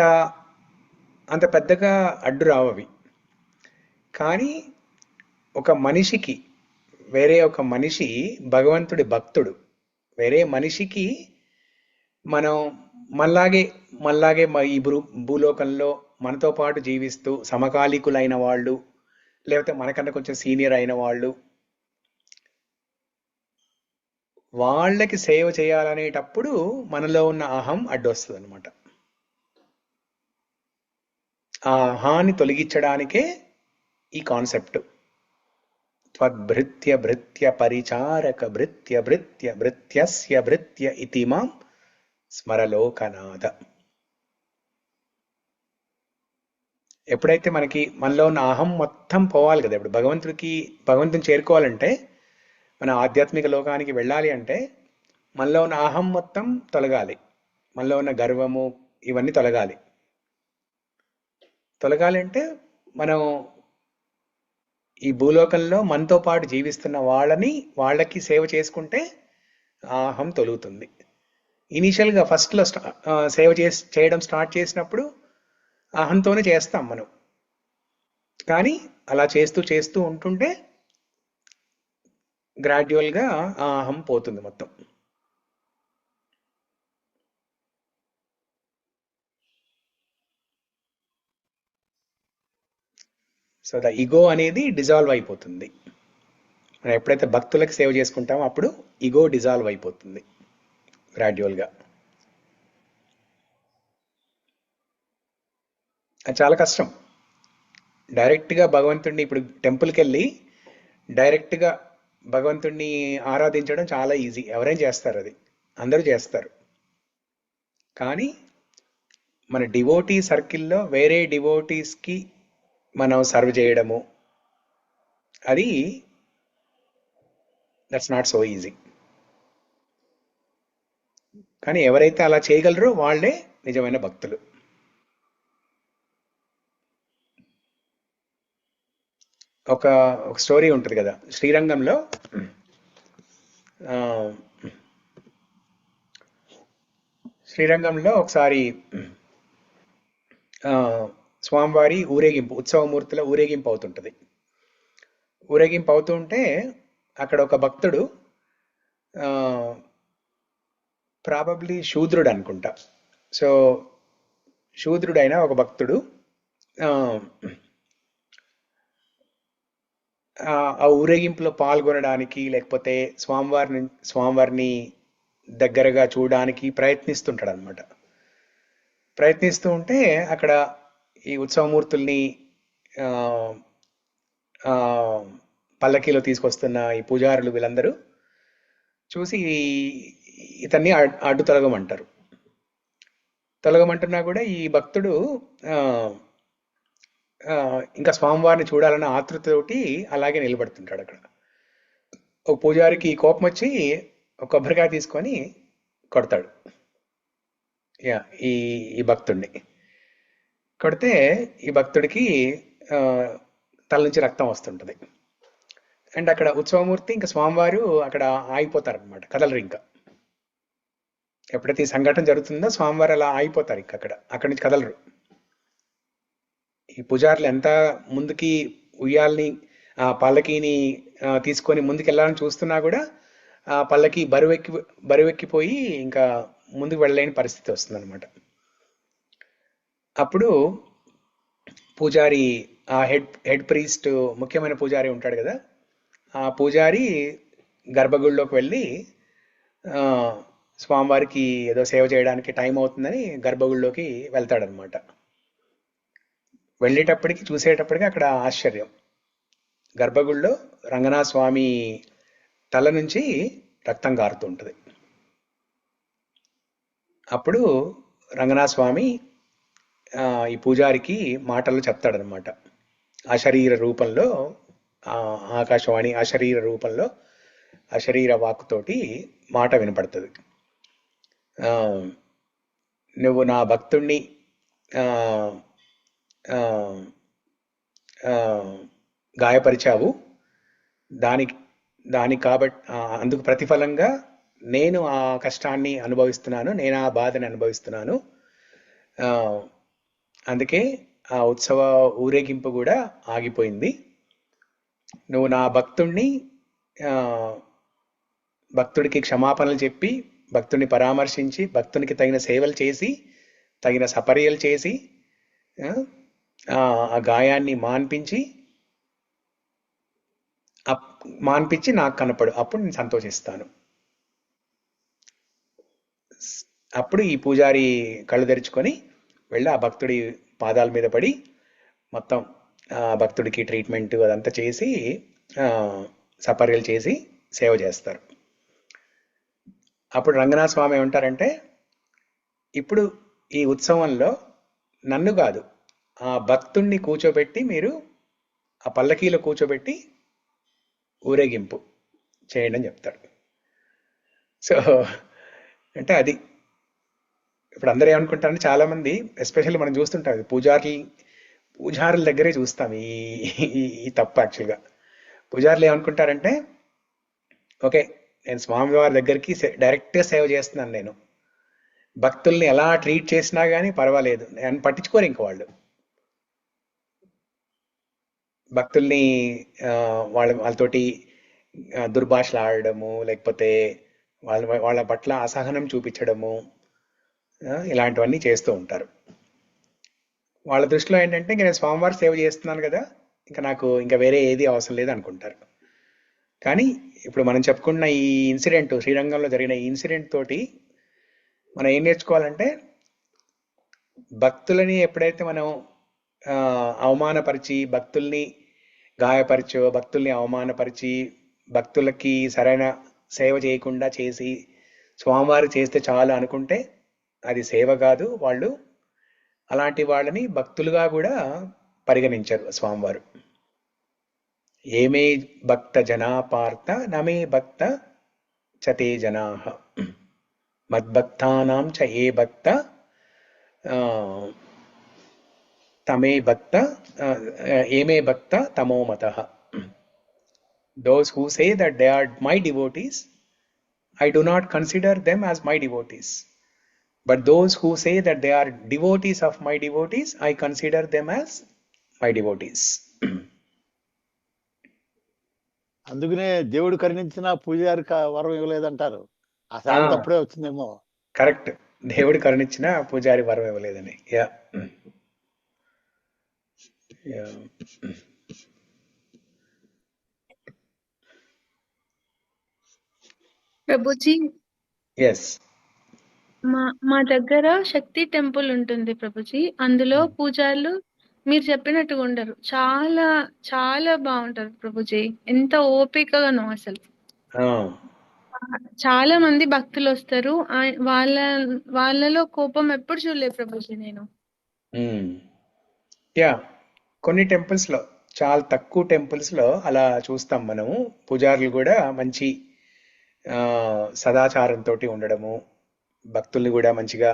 పెద్దగా అడ్డు రావు అవి. కానీ వేరే ఒక మనిషి భగవంతుడి భక్తుడు, వేరే మనిషికి మనం మళ్ళాగే ఈ భూలోకంలో మనతో పాటు జీవిస్తూ సమకాలీకులైన వాళ్ళు, లేకపోతే మనకన్నా కొంచెం సీనియర్ అయిన వాళ్ళు, వాళ్ళకి సేవ చేయాలనేటప్పుడు మనలో ఉన్న అహం అడ్డొస్తుంది అనమాట. ఆ అహాన్ని తొలగించడానికే ఈ కాన్సెప్ట్. త్వద్భృత్య భృత్య పరిచారక భృత్య భృత్య భృత్యస్య భృత్య ఇతి మాం స్మరలోకనాథ. ఎప్పుడైతే మనలో ఉన్న అహం మొత్తం పోవాలి కదా. ఇప్పుడు భగవంతుని చేరుకోవాలంటే, మన ఆధ్యాత్మిక లోకానికి వెళ్ళాలి అంటే మనలో ఉన్న అహం మొత్తం తొలగాలి. మనలో ఉన్న గర్వము ఇవన్నీ తొలగాలి అంటే మనం ఈ భూలోకంలో మనతో పాటు జీవిస్తున్న వాళ్ళకి సేవ చేసుకుంటే అహం తొలుగుతుంది. ఇనీషియల్గా ఫస్ట్లో సేవ చేయడం స్టార్ట్ చేసినప్పుడు అహంతోనే చేస్తాం మనం. కానీ అలా చేస్తూ చేస్తూ ఉంటుంటే గ్రాడ్యువల్గా ఆ అహం పోతుంది మొత్తం. సో ద ఈగో అనేది డిజాల్వ్ అయిపోతుంది. మనం ఎప్పుడైతే భక్తులకు సేవ చేసుకుంటామో అప్పుడు ఈగో డిజాల్వ్ అయిపోతుంది గ్రాడ్యువల్గా. అది చాలా కష్టం. డైరెక్ట్గా భగవంతుడిని ఇప్పుడు టెంపుల్కి వెళ్ళి డైరెక్ట్గా భగవంతుడిని ఆరాధించడం చాలా ఈజీ, ఎవరైనా చేస్తారు, అది అందరూ చేస్తారు. కానీ మన డివోటీ సర్కిల్లో వేరే డివోటీస్కి మనం సర్వ్ చేయడము, అది దట్స్ నాట్ సో ఈజీ. కానీ ఎవరైతే అలా చేయగలరో వాళ్ళే నిజమైన భక్తులు. ఒక ఒక స్టోరీ ఉంటుంది కదా, శ్రీరంగంలో ఆ, శ్రీరంగంలో ఒకసారి ఆ, స్వామివారి ఊరేగింపు, ఉత్సవమూర్తుల ఊరేగింపు అవుతుంటుంది. ఊరేగింపు అవుతూ ఉంటే అక్కడ ఒక భక్తుడు, ప్రాబబ్లీ శూద్రుడు అనుకుంటా. సో శూద్రుడైన ఒక భక్తుడు ఆ, ఆ ఊరేగింపులో పాల్గొనడానికి లేకపోతే స్వామివారిని దగ్గరగా చూడడానికి ప్రయత్నిస్తుంటాడు అనమాట. ప్రయత్నిస్తూ ఉంటే అక్కడ ఈ ఉత్సవమూర్తుల్ని ఆ, ఆ, పల్లకీలో తీసుకొస్తున్న ఈ పూజారులు వీళ్ళందరూ చూసి ఇతన్ని అడ్డు తొలగమంటారు. తొలగమంటున్నా కూడా ఈ భక్తుడు ఆ, ఇంకా స్వామివారిని చూడాలన్న ఆతృతతోటి అలాగే నిలబడుతుంటాడు అక్కడ. ఒక పూజారికి కోపం వచ్చి ఒక కొబ్బరికాయ తీసుకొని కొడతాడు యా ఈ ఈ భక్తుడిని. కొడితే ఈ భక్తుడికి ఆ, తల నుంచి రక్తం వస్తుంటది. అండ్ అక్కడ ఉత్సవమూర్తి ఇంకా స్వామివారు అక్కడ ఆగిపోతారు అనమాట, కదలరు ఇంకా. ఎప్పుడైతే ఈ సంఘటన జరుగుతుందో స్వామివారు అలా ఆగిపోతారు, ఇంకా అక్కడి నుంచి కదలరు. ఈ పూజారులు ఎంత ముందుకి ఉయ్యాలని ఆ పల్లకీని తీసుకొని ముందుకు వెళ్ళాలని చూస్తున్నా కూడా ఆ పల్లకి బరువెక్కిపోయి ఇంకా ముందుకు వెళ్ళలేని పరిస్థితి వస్తుంది అనమాట. అప్పుడు పూజారి, ఆ హెడ్ ప్రీస్ట్, ముఖ్యమైన పూజారి ఉంటాడు కదా, ఆ పూజారి గర్భగుడిలోకి వెళ్ళి ఆ, స్వామివారికి ఏదో సేవ చేయడానికి టైం అవుతుందని గర్భగుడిలోకి వెళ్తాడనమాట. వెళ్ళేటప్పటికి చూసేటప్పటికి అక్కడ ఆశ్చర్యం, గర్భగుడిలో రంగనాథ స్వామి తల నుంచి రక్తం కారుతూ ఉంటుంది. అప్పుడు రంగనాథ స్వామి ఈ పూజారికి మాటలు చెప్తాడనమాట. అశరీర రూపంలో, ఆకాశవాణి అశరీర రూపంలో అశరీర వాక్కుతోటి మాట వినపడుతుంది. నువ్వు నా భక్తుణ్ణి ఆ, ఆ, గాయపరిచావు, దానికి కాబట్టి అందుకు ప్రతిఫలంగా నేను ఆ కష్టాన్ని అనుభవిస్తున్నాను, నేను ఆ బాధని అనుభవిస్తున్నాను. ఆ, అందుకే ఆ ఉత్సవ ఊరేగింపు కూడా ఆగిపోయింది. నువ్వు నా భక్తుణ్ణి భక్తుడికి క్షమాపణలు చెప్పి, భక్తుడిని పరామర్శించి, భక్తునికి తగిన సేవలు చేసి, తగిన సపర్యలు చేసి ఆ గాయాన్ని మాన్పించి నాకు కనపడు, అప్పుడు నేను సంతోషిస్తాను. అప్పుడు ఈ పూజారి కళ్ళు తెరుచుకొని వెళ్ళి ఆ భక్తుడి పాదాల మీద పడి మొత్తం ఆ భక్తుడికి ట్రీట్మెంట్ అదంతా చేసి సపర్యలు చేసి సేవ చేస్తారు. అప్పుడు రంగనాథ స్వామి ఏమంటారంటే, ఇప్పుడు ఈ ఉత్సవంలో నన్ను కాదు, ఆ భక్తుణ్ణి కూర్చోబెట్టి, మీరు ఆ పల్లకీలో కూర్చోబెట్టి ఊరేగింపు చేయండి అని చెప్తాడు. సో అంటే అది ఇప్పుడు అందరూ ఏమనుకుంటారంటే, చాలా మంది ఎస్పెషల్లీ మనం చూస్తుంటాం పూజారుల దగ్గరే చూస్తాం ఈ తప్పు. యాక్చువల్గా పూజారులు ఏమనుకుంటారంటే, ఓకే నేను స్వామివారి దగ్గరికి డైరెక్ట్గా సేవ చేస్తున్నాను, నేను భక్తుల్ని ఎలా ట్రీట్ చేసినా కానీ పర్వాలేదు, నేను పట్టించుకోరు ఇంకా వాళ్ళు. భక్తుల్ని వాళ్ళతోటి దుర్భాషలు ఆడడము, లేకపోతే వాళ్ళ పట్ల అసహనం చూపించడము, ఇలాంటివన్నీ చేస్తూ ఉంటారు. వాళ్ళ దృష్టిలో ఏంటంటే ఇంక నేను స్వామివారి సేవ చేస్తున్నాను కదా, నాకు ఇంకా వేరే ఏది అవసరం లేదు అనుకుంటారు. కానీ ఇప్పుడు మనం చెప్పుకున్న ఈ ఇన్సిడెంట్, శ్రీరంగంలో జరిగిన ఈ ఇన్సిడెంట్ తోటి మనం ఏం నేర్చుకోవాలంటే, భక్తులని ఎప్పుడైతే మనం అవమానపరిచి, భక్తుల్ని గాయపరిచో, భక్తుల్ని అవమానపరిచి, భక్తులకి సరైన సేవ చేయకుండా చేసి స్వామివారు చేస్తే చాలు అనుకుంటే అది సేవ కాదు. వాళ్ళు అలాంటి వాళ్ళని భక్తులుగా కూడా పరిగణించరు స్వామివారు. ఏమే భక్త జనా పార్థ నమే భక్త చతే జనా మద్భక్తానాం చ ఏ భక్త తమే భక్త ఏమే భక్త తమో మతః. Those who say that they are my devotees, I do not consider them as my devotees. But those who say that they are devotees of my devotees, I consider them as my devotees. అందుకనే దేవుడు కరుణించిన పూజారి వరం ఇవ్వలేదంటారు. ఆ సామెత అప్పుడే వచ్చిందేమో. Correct. దేవుడు కరుణించిన పూజారి వరం ఇవ్వలేదని. Yeah yeah Prabhuji, yes. మా దగ్గర శక్తి టెంపుల్ ఉంటుంది ప్రభుజీ. అందులో పూజారులు మీరు చెప్పినట్టుగా ఉండరు. చాలా చాలా బాగుంటారు ప్రభుజీ. ఎంత ఓపికగానో అసలు. చాలా మంది భక్తులు వస్తారు. వాళ్ళలో కోపం ఎప్పుడు చూడలేదు ప్రభుజీ నేను. యా, కొన్ని టెంపుల్స్ లో, చాలా తక్కువ టెంపుల్స్ లో అలా చూస్తాం మనము. పూజారులు కూడా మంచి సదాచారంతో ఉండడము, భక్తుల్ని కూడా మంచిగా.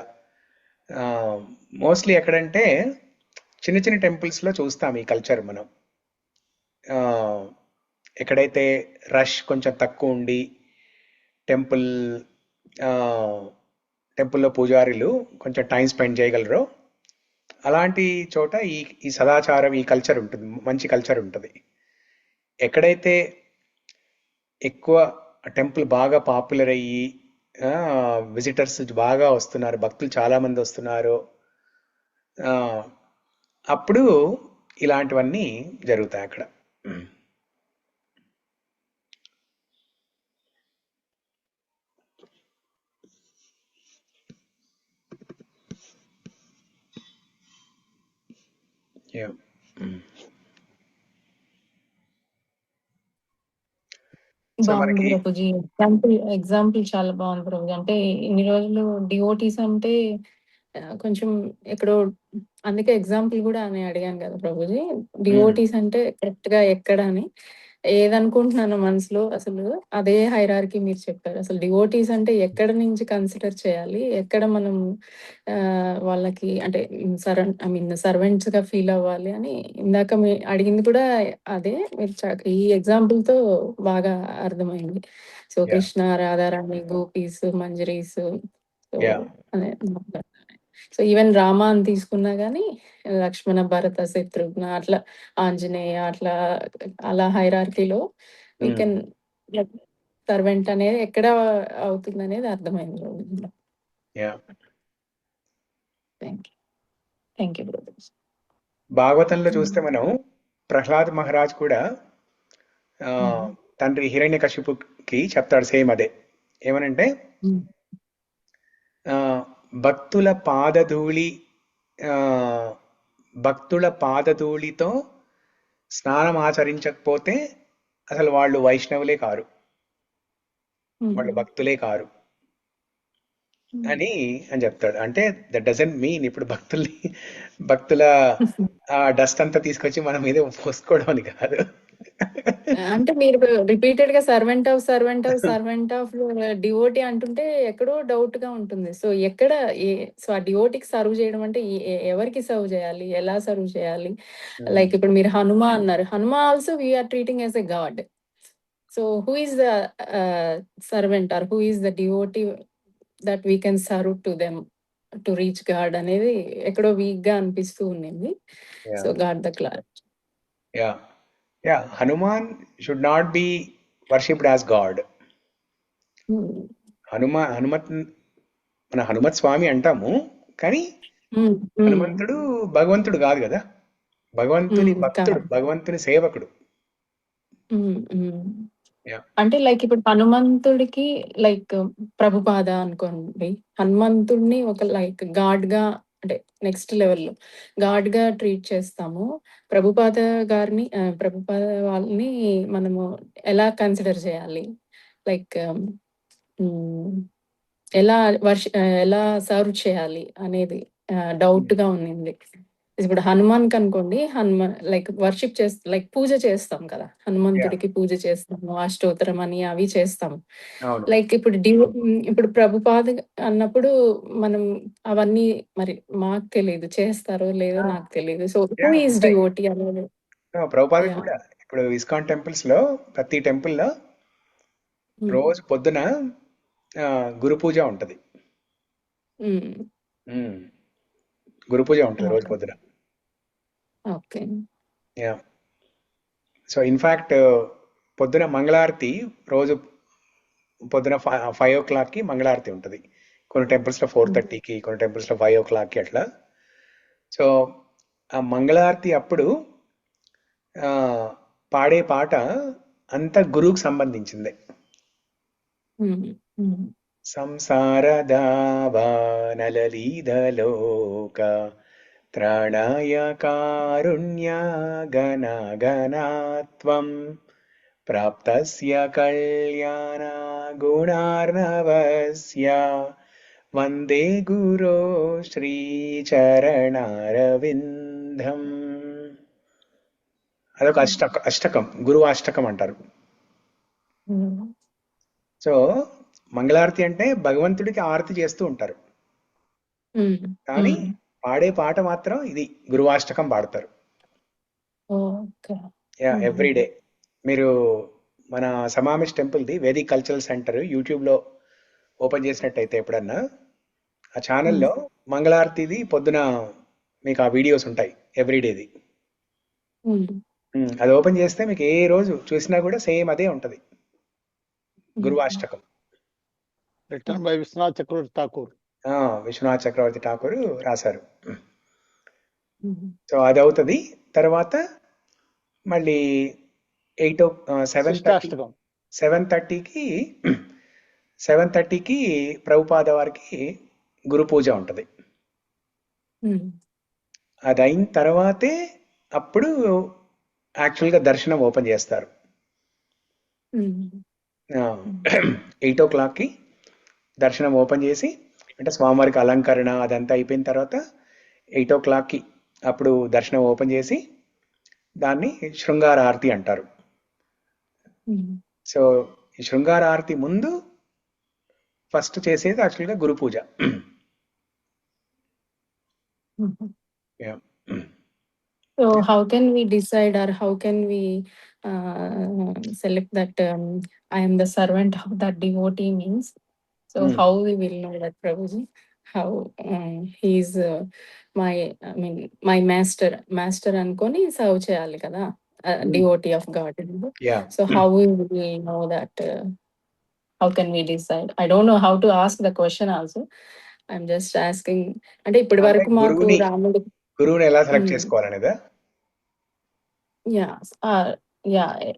మోస్ట్లీ ఎక్కడంటే చిన్న చిన్న టెంపుల్స్లో చూస్తాం ఈ కల్చర్ మనం. ఎక్కడైతే రష్ కొంచెం తక్కువ ఉండి టెంపుల్లో పూజారులు కొంచెం టైం స్పెండ్ చేయగలరో అలాంటి చోట ఈ సదాచారం, ఈ కల్చర్ ఉంటుంది, మంచి కల్చర్ ఉంటుంది. ఎక్కడైతే ఎక్కువ టెంపుల్ బాగా పాపులర్ అయ్యి విజిటర్స్ బాగా వస్తున్నారు, భక్తులు చాలా మంది వస్తున్నారు, అప్పుడు ఇలాంటివన్నీ జరుగుతాయి అక్కడ. బాగుంది ప్రభుజీ. ఎగ్జాంపుల్ చాలా బాగుంది ప్రభుజీ. అంటే ఇన్ని రోజులు డివోటీస్ అంటే కొంచెం ఎక్కడో, అందుకే ఎగ్జాంపుల్ కూడా అని అడిగాను కదా ప్రభుజీ. డివోటీస్ అంటే కరెక్ట్ గా ఎక్కడ అని ఏదనుకుంటున్నాను మనసులో, అసలు అదే హైరార్కీ మీరు చెప్పారు. అసలు డివోటీస్ అంటే ఎక్కడ నుంచి కన్సిడర్ చేయాలి, ఎక్కడ మనం వాళ్ళకి అంటే సర్వెంట్స్ గా ఫీల్ అవ్వాలి అని ఇందాక అడిగింది కూడా అదే. మీరు ఈ ఎగ్జాంపుల్ తో బాగా అర్థమైంది. So Krishna, Radharani, gopis, manjaris, so even Rama అని తీసుకున్నా గానీ లక్ష్మణ, భరత, శత్రుఘ్న, అట్లా ఆంజనేయ, అట్లా అలా హైరార్కీలో వీ కెన్ సర్వెంట్ అనేది ఎక్కడ అవుతుంది అనేది అర్థమైంది. Thank you brothers. భాగవతంలో చూస్తే మనం ప్రహ్లాద్ మహారాజ్ కూడా తండ్రి హిరణ్యకశిపుకి చెప్తాడు సేమ్ అదే. ఏమనంటే భక్తుల పాదధూళితో స్నానం ఆచరించకపోతే అసలు వాళ్ళు వైష్ణవులే కారు, వాళ్ళు భక్తులే కారు అని చెప్తాడు. అంటే దట్ డజంట్ మీన్ ఇప్పుడు భక్తుల డస్ట్ అంతా తీసుకొచ్చి మన మీద పోసుకోవడం అని కాదు. అంటే మీరు రిపీటెడ్ గా సర్వెంట్ ఆఫ్ డివోటీ అంటుంటే ఎక్కడో డౌట్ గా ఉంటుంది. సో ఎక్కడ సో ఆ డివోటీకి సర్వ్ చేయడం అంటే ఎవరికి సర్వ్ చేయాలి, ఎలా సర్వ్ చేయాలి? లైక్ ఇప్పుడు మీరు హనుమ అన్నారు, Hanuma also we are treating as a God. So who is the servant or who is the devotee that we can serve to them to reach God అనేది ఎక్కడో వీక్ గా అనిపిస్తూ ఉండింది. So God the clarity. Yeah Hanuman should not be worshipped as God. Hanumat మన హనుమత్ స్వామి అంటాము, కానీ హనుమంతుడు భగవంతుడు కాదు కదా, భగవంతుని భక్తుడు, భగవంతుని సేవకుడు. యా అంటే లైక్ ఇప్పుడు హనుమంతుడికి లైక్ ప్రభుపాద అనుకోండి, హనుమంతుడిని ఒక లైక్ గాడ్ గా అంటే నెక్స్ట్ లెవెల్లో గాడ్ గా ట్రీట్ చేస్తాము. ప్రభుపాద గారిని ప్రభుపాద వాళ్ళని మనము ఎలా కన్సిడర్ చేయాలి, లైక్ ఎలా ఎలా సర్వ్ చేయాలి అనేది డౌట్ గా ఉంది. ఇప్పుడు హనుమాన్ అనుకోండి, హనుమాన్ లైక్ వర్షిప్ చేస్తాం, లైక్ పూజ చేస్తాం కదా, యా హనుమంతుడికి పూజ చేస్తాము, అష్టోత్తరం అని అవి చేస్తాం. అవును. లైక్ ఇప్పుడు ఇప్పుడు ప్రభుపాద అన్నప్పుడు మనం అవన్నీ మరి మాకు తెలియదు, చేస్తారో లేదో నాకు తెలియదు. సో హూ యా ఈస్ ఉంటాయి. డివోటీ అనేది. ప్రభుపాద యా కూడా ఇప్పుడు ఇస్కాన్ టెంపుల్స్ లో ప్రతి టెంపుల్లో రోజు పొద్దున గురు పూజ ఉంటది. గురు పూజ ఉంటుంది రోజు పొద్దున. ఓకే. యా సో ఇన్ఫాక్ట్ పొద్దున మంగళారతి రోజు పొద్దున 5 o'clockకి మంగళారతి ఉంటుంది. కొన్ని టెంపుల్స్లో 4:30కి, కొన్ని టెంపుల్స్లో 5 o'clockకి అట్లా. సో ఆ మంగళారతి అప్పుడు పాడే పాట అంతా గురువుకు సంబంధించిందే. సంసార దావానలలీదలోక త్రాణాయ కారుణ్య గణ గణాత్వం ప్రాప్తస్య కళ్యాణ గుణార్ణవస్య వందే గురో శ్రీచరణారవిందం. అదొక అష్టకం, గురువు అష్టకం అంటారు. సో మంగళారతి అంటే భగవంతుడికి ఆరతి చేస్తూ ఉంటారు, కానీ పాడే పాట మాత్రం ఇది గురువాష్టకం పాడతారు. Yeah everyday. మీరు మన సమావేశ్ టెంపుల్ది వేదిక్ కల్చరల్ సెంటర్ యూట్యూబ్లో ఓపెన్ చేసినట్టయితే ఎప్పుడన్నా ఆ ఛానల్లో మంగళారతిది పొద్దున మీకు ఆ వీడియోస్ ఉంటాయి ఎవ్రీడేది. అది ఓపెన్ చేస్తే మీకు ఏ రోజు చూసినా కూడా సేమ్ అదే ఉంటది, గురువాష్టకం. రిటర్న్ బై విశ్వనాథ్ చక్రవర్తి ఠాకూర్. విశ్వనాథ్ చక్రవర్తి ఠాకూర్ రాశారు. సో అది అవుతుంది. తర్వాత మళ్ళీ 7:30కి ప్రభుపాద వారికి గురు పూజ ఉంటుంది. అది అయిన తర్వాతే అప్పుడు యాక్చువల్గా దర్శనం ఓపెన్ చేస్తారు. 8 o'clockకి దర్శనం ఓపెన్ చేసి, అంటే స్వామివారికి అలంకరణ అదంతా అయిపోయిన తర్వాత 8 o'clockకి అప్పుడు దర్శనం ఓపెన్ చేసి దాన్ని శృంగార ఆరతి అంటారు. సో ఈ శృంగార ఆరతి ముందు ఫస్ట్ చేసేది యాక్చువల్గా గురు పూజ. So how can we decide, or how can we select that I am the servant of that devotee means? So how we will know that, Prabhuji? How he is my master అనుకొని serve చేయాలి కదా, devotee of God. So how we will know that? How can we decide? I don't know how to ask the question also. I'm just asking. అంటే ఇప్పటి వరకు మాకు రాముడు గురువుని ఎలా సెలెక్ట్ చేసుకోవాలనేదా? యా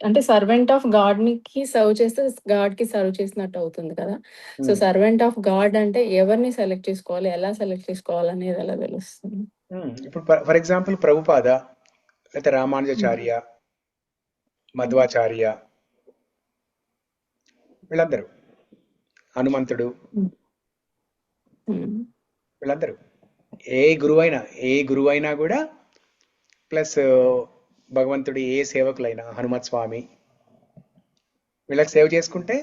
అంటే సర్వెంట్ ఆఫ్ గాడ్ కి సర్వ్ చేస్తే గాడ్ కి సర్వ్ చేసినట్టు అవుతుంది కదా. సో సర్వెంట్ ఆఫ్ గాడ్ అంటే ఎవరిని సెలెక్ట్ చేసుకోవాలి, ఎలా సెలెక్ట్ చేసుకోవాలి అనేది ఎలా తెలుస్తుంది? ఇప్పుడు ఫర్ ఎగ్జాంపుల్ ప్రభుపాద, లేకపోతే రామానుజాచార్య, మధ్వాచార్య, వీళ్ళందరూ, హనుమంతుడు, వీళ్ళందరూ ఏ గురువైనా కూడా, ప్లస్ భగవంతుడి ఏ సేవకులైనా హనుమత్ స్వామి, వీళ్ళకి సేవ చేసుకుంటే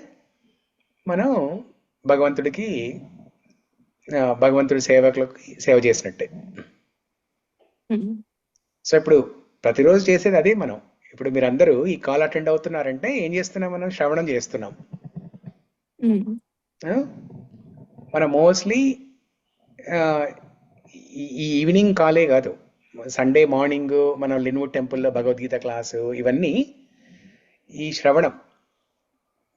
మనం భగవంతుడి సేవకులకు సేవ చేసినట్టే. సో ఇప్పుడు ప్రతిరోజు చేసేది అదే. మనం ఇప్పుడు మీరందరూ ఈ కాల్ అటెండ్ అవుతున్నారంటే ఏం చేస్తున్నాం? మనం శ్రవణం చేస్తున్నాం. మనం మోస్ట్లీ ఈ ఈవినింగ్ కాలే కాదు, సండే మార్నింగ్ మనం లిన్వుడ్ టెంపుల్లో భగవద్గీత క్లాసు, ఇవన్నీ ఈ శ్రవణం,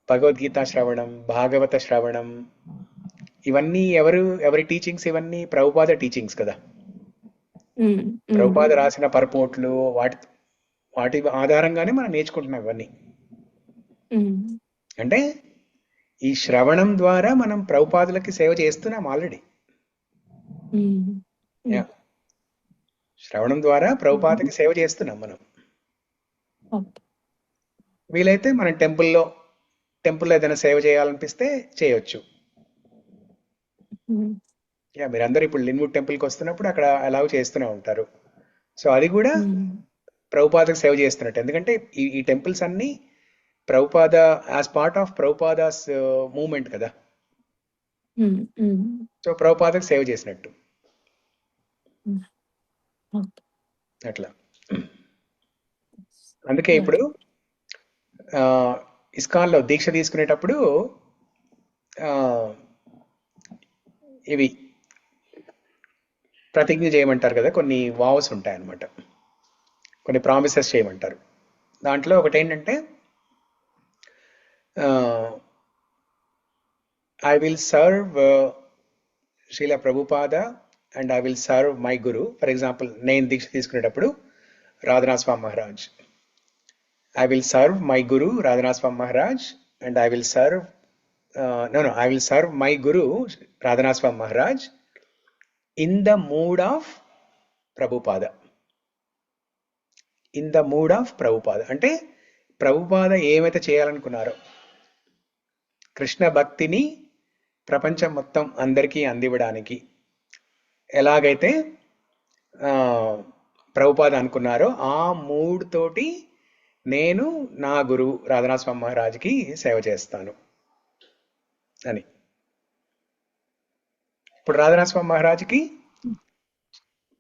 భగవద్గీత శ్రవణం, భాగవత శ్రవణం, ఇవన్నీ ఎవరి టీచింగ్స్? ఇవన్నీ ప్రభుపాద టీచింగ్స్ కదా. ప్రభుపాద రాసిన పర్పోట్లు, వాటి ఆధారంగానే మనం నేర్చుకుంటున్నాం ఇవన్నీ. అంటే ఈ శ్రవణం ద్వారా మనం ప్రభుపాదులకి సేవ చేస్తున్నాం ఆల్రెడీ. శ్రవణం ద్వారా ప్రభుపాదకి సేవ చేస్తున్నాం మనం. వీలైతే మనం టెంపుల్లో ఏదైనా సేవ చేయాలనిపిస్తే చేయొచ్చు. మీరందరూ ఇప్పుడు లిన్వుడ్ టెంపుల్కి వస్తున్నప్పుడు అక్కడ అలాగ చేస్తూనే ఉంటారు. సో అది కూడా ప్రభుపాదకి సేవ చేస్తున్నట్టు. ఎందుకంటే ఈ టెంపుల్స్ అన్ని Prabhupada as part of Prabhupada's movement కదా. సో ప్రభుపాదకి సేవ చేసినట్టు అట్లా. అందుకే ఇప్పుడు ఇస్కాన్లో దీక్ష తీసుకునేటప్పుడు ఇవి ప్రతిజ్ఞ చేయమంటారు కదా, కొన్ని వావ్స్ ఉంటాయి అన్నమాట, కొన్ని ప్రామిసెస్ చేయమంటారు. దాంట్లో ఒకటి ఏంటంటే I will serve Srila Prabhupada and I will serve my guru. For example, నేను దీక్ష తీసుకునేటప్పుడు Radhanath Swami Maharaj, I will serve my guru Radhanath Swami Maharaj and I will serve I will serve my Guru Radhanath Swami Maharaj in the mood of Prabhupada. In the mood of Prabhupada. అంటే ప్రభుపాద ఏమైతే చేయాలనుకున్నారో, కృష్ణ భక్తిని ప్రపంచం మొత్తం అందరికీ అందివ్వడానికి ఎలాగైతే ప్రభుపాద అనుకున్నారో, ఆ మూడ్ తోటి నేను నా గురువు రాధనాథ్ స్వామి మహారాజ్కి సేవ చేస్తాను అని. ఇప్పుడు రాధనాథ్ స్వామి మహారాజ్కి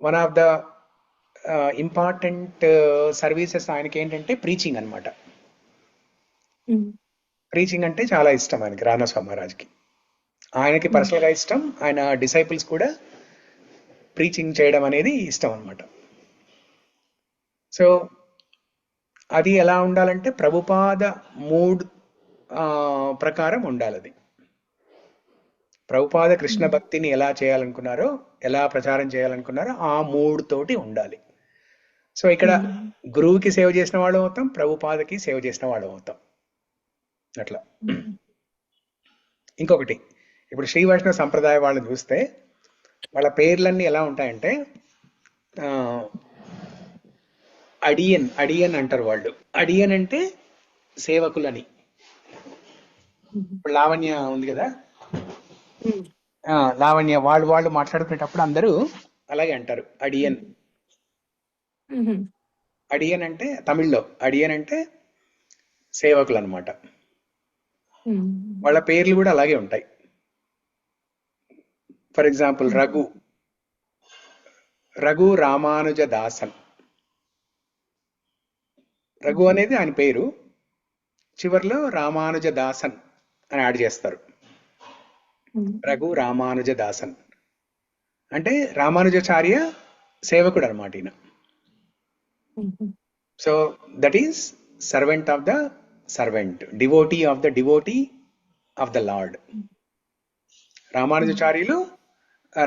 one of the important services ఆయనకి ఏంటంటే ప్రీచింగ్ అనమాట. ప్రీచింగ్ అంటే చాలా ఇష్టం ఆయనకి, రాధనాథ్ స్వామి మహారాజ్కి. ఆయనకి పర్సనల్గా ఇష్టం, ఆయన డిసైపుల్స్ కూడా ప్రీచింగ్ చేయడం అనేది ఇష్టం అనమాట. సో అది ఎలా ఉండాలంటే ప్రభుపాద మూడ్ ప్రకారం ఉండాలి. అది ప్రభుపాద కృష్ణ భక్తిని ఎలా చేయాలనుకున్నారో, ఎలా ప్రచారం చేయాలనుకున్నారో ఆ మూడ్ తోటి ఉండాలి. సో ఇక్కడ గురువుకి సేవ చేసిన వాళ్ళు అవుతాం, ప్రభుపాదకి సేవ చేసిన వాళ్ళు అవుతాం అట్లా. ఇంకొకటి, ఇప్పుడు శ్రీ వైష్ణవ సంప్రదాయ వాళ్ళని చూస్తే వాళ్ళ పేర్లన్నీ ఎలా ఉంటాయంటే అడియన్ అంటారు వాళ్ళు. అడియన్ అంటే సేవకులని. ఇప్పుడు లావణ్య ఉంది కదా, లావణ్య వాళ్ళు మాట్లాడుకునేటప్పుడు అందరూ అలాగే అంటారు, అడియన్. అడియన్ అంటే తమిళ్లో అడియన్ అంటే సేవకులు అనమాట. వాళ్ళ పేర్లు కూడా అలాగే ఉంటాయి. For example Raghu Ramanuja Dasan. రఘు అనేది ఆయన పేరు, చివర్లో రామానుజ దాసన్ అని యాడ్ చేస్తారు. రఘు రామానుజ దాసన్ అంటే రామానుజాచార్య సేవకుడు అనమాట ఈయన. So that is servant of the servant, devotee of the devotee of the lord. రామానుజాచార్యులు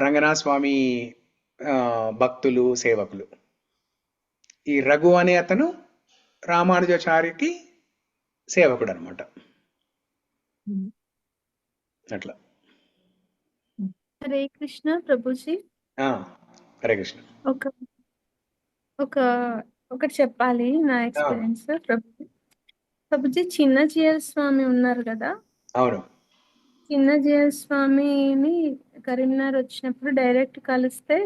రంగనాథ స్వామి భక్తులు, సేవకులు. ఈ రఘు అనే అతను రామానుజాచార్యకి సేవకుడు అనమాట అట్లా. హరే కృష్ణ ప్రభుజీ. హరే కృష్ణ. ఒకటి చెప్పాలి నా ఎక్స్పీరియన్స్ ప్రభుజీ. ప్రభుజీ చిన్న జియర్ స్వామి ఉన్నారు కదా, అవును. చిన్న జియర్ స్వామిని కరీంనగర్ వచ్చినప్పుడు డైరెక్ట్ కలిస్తే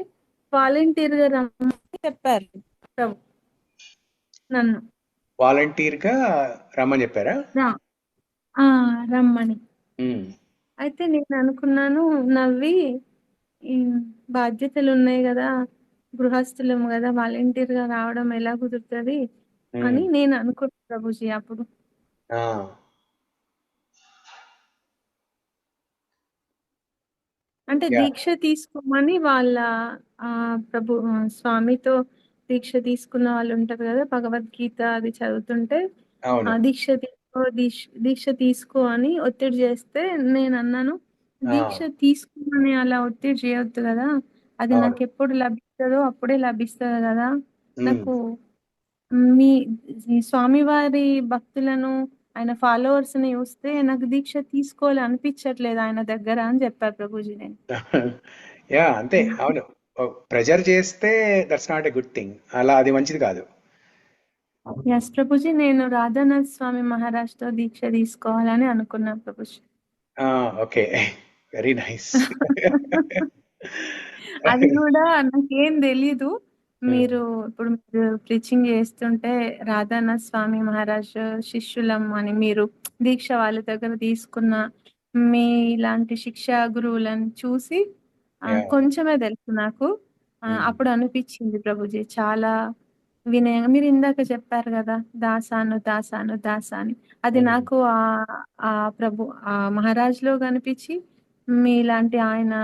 వాలంటీర్ గా రమ్మని చెప్పారు ప్రభు. నన్ను వాలంటీర్ గా రమ్మని చెప్పారా? రమ్మని. అయితే నేను అనుకున్నాను, నవ్వి బాధ్యతలు ఉన్నాయి కదా, గృహస్థులం కదా, వాలంటీర్ గా రావడం ఎలా కుదురుతుంది అని నేను అనుకున్నాను ప్రభుజీ అప్పుడు. అంటే యా దీక్ష తీసుకోమని వాళ్ళ స్వామితో దీక్ష తీసుకున్న వాళ్ళు ఉంటారు కదా, భగవద్గీత అది చదువుతుంటే అవును. దీక్ష తీసుకో అని ఒత్తిడి చేస్తే నేను అన్నాను, ఆ, దీక్ష తీసుకోమని అలా ఒత్తిడి చేయొద్దు కదా, అది అవును. నాకు ఎప్పుడు లభిస్తుందో అప్పుడే లభిస్తుంది కదా, ఉమ్. నాకు మీ ఈ స్వామివారి భక్తులను ఆయన ఫాలోవర్స్ ని చూస్తే నాకు దీక్ష తీసుకోవాలి అనిపించట్లేదు ఆయన దగ్గర అని చెప్పారు ప్రభుజీ. నేను యా అంతే, అవును. ప్రెజర్ చేస్తే that's not a good thing. అలా అది మంచిది కాదు. ఎస్ ప్రభుజీ, నేను రాధానాథ్ స్వామి మహారాజ్తో దీక్ష తీసుకోవాలని అనుకున్నా ప్రభుజీ. Okay, very nice. అది కూడా నాకేం తెలీదు. మీరు ఇప్పుడు మీరు ప్రీచింగ్ చేస్తుంటే రాధానాథ్ స్వామి మహారాజ్ శిష్యులం అని మీరు దీక్ష వాళ్ళ దగ్గర తీసుకున్న మీ ఇలాంటి శిక్షా గురువులను చూసి కొంచెమే తెలుసు నాకు. అప్పుడు అనిపించింది ప్రభుజీ చాలా వినయంగా. మీరు ఇందాక చెప్పారు కదా, దాసాను దాసాను దాసా అని, అది నాకు ఆ ప్రభు ఆ మహారాజ్ లో కనిపించి మీలాంటి ఆయన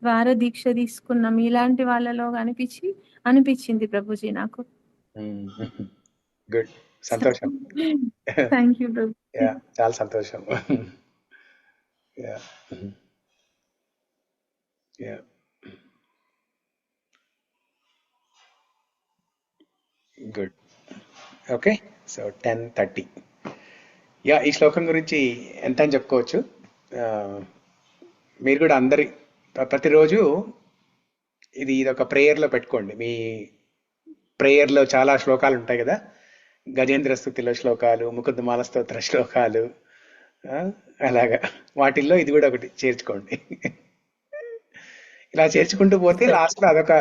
ద్వారా దీక్ష తీసుకున్న మీలాంటి వాళ్ళలో అనిపించింది ప్రభుజీ నాకు. గుడ్, సంతోషం. Thank you Prabhu. యా, చాలా సంతోషం. Yeah, yeah, good. Okay, so 10:30. Yeah, ఈ శ్లోకం గురించి ఎంత అని చెప్పుకోవచ్చు. ఆ, మీరు కూడా ప్రతిరోజు ఇదొక ప్రేయర్లో పెట్టుకోండి. మీ ప్రేయర్లో చాలా శ్లోకాలు ఉంటాయి కదా, గజేంద్ర స్తుతిలో శ్లోకాలు, ముకుందమాల స్తోత్ర శ్లోకాలు, అలాగా వాటిల్లో ఇది కూడా ఒకటి చేర్చుకోండి. ఇలా చేర్చుకుంటూ పోతే లాస్ట్ లో అదొక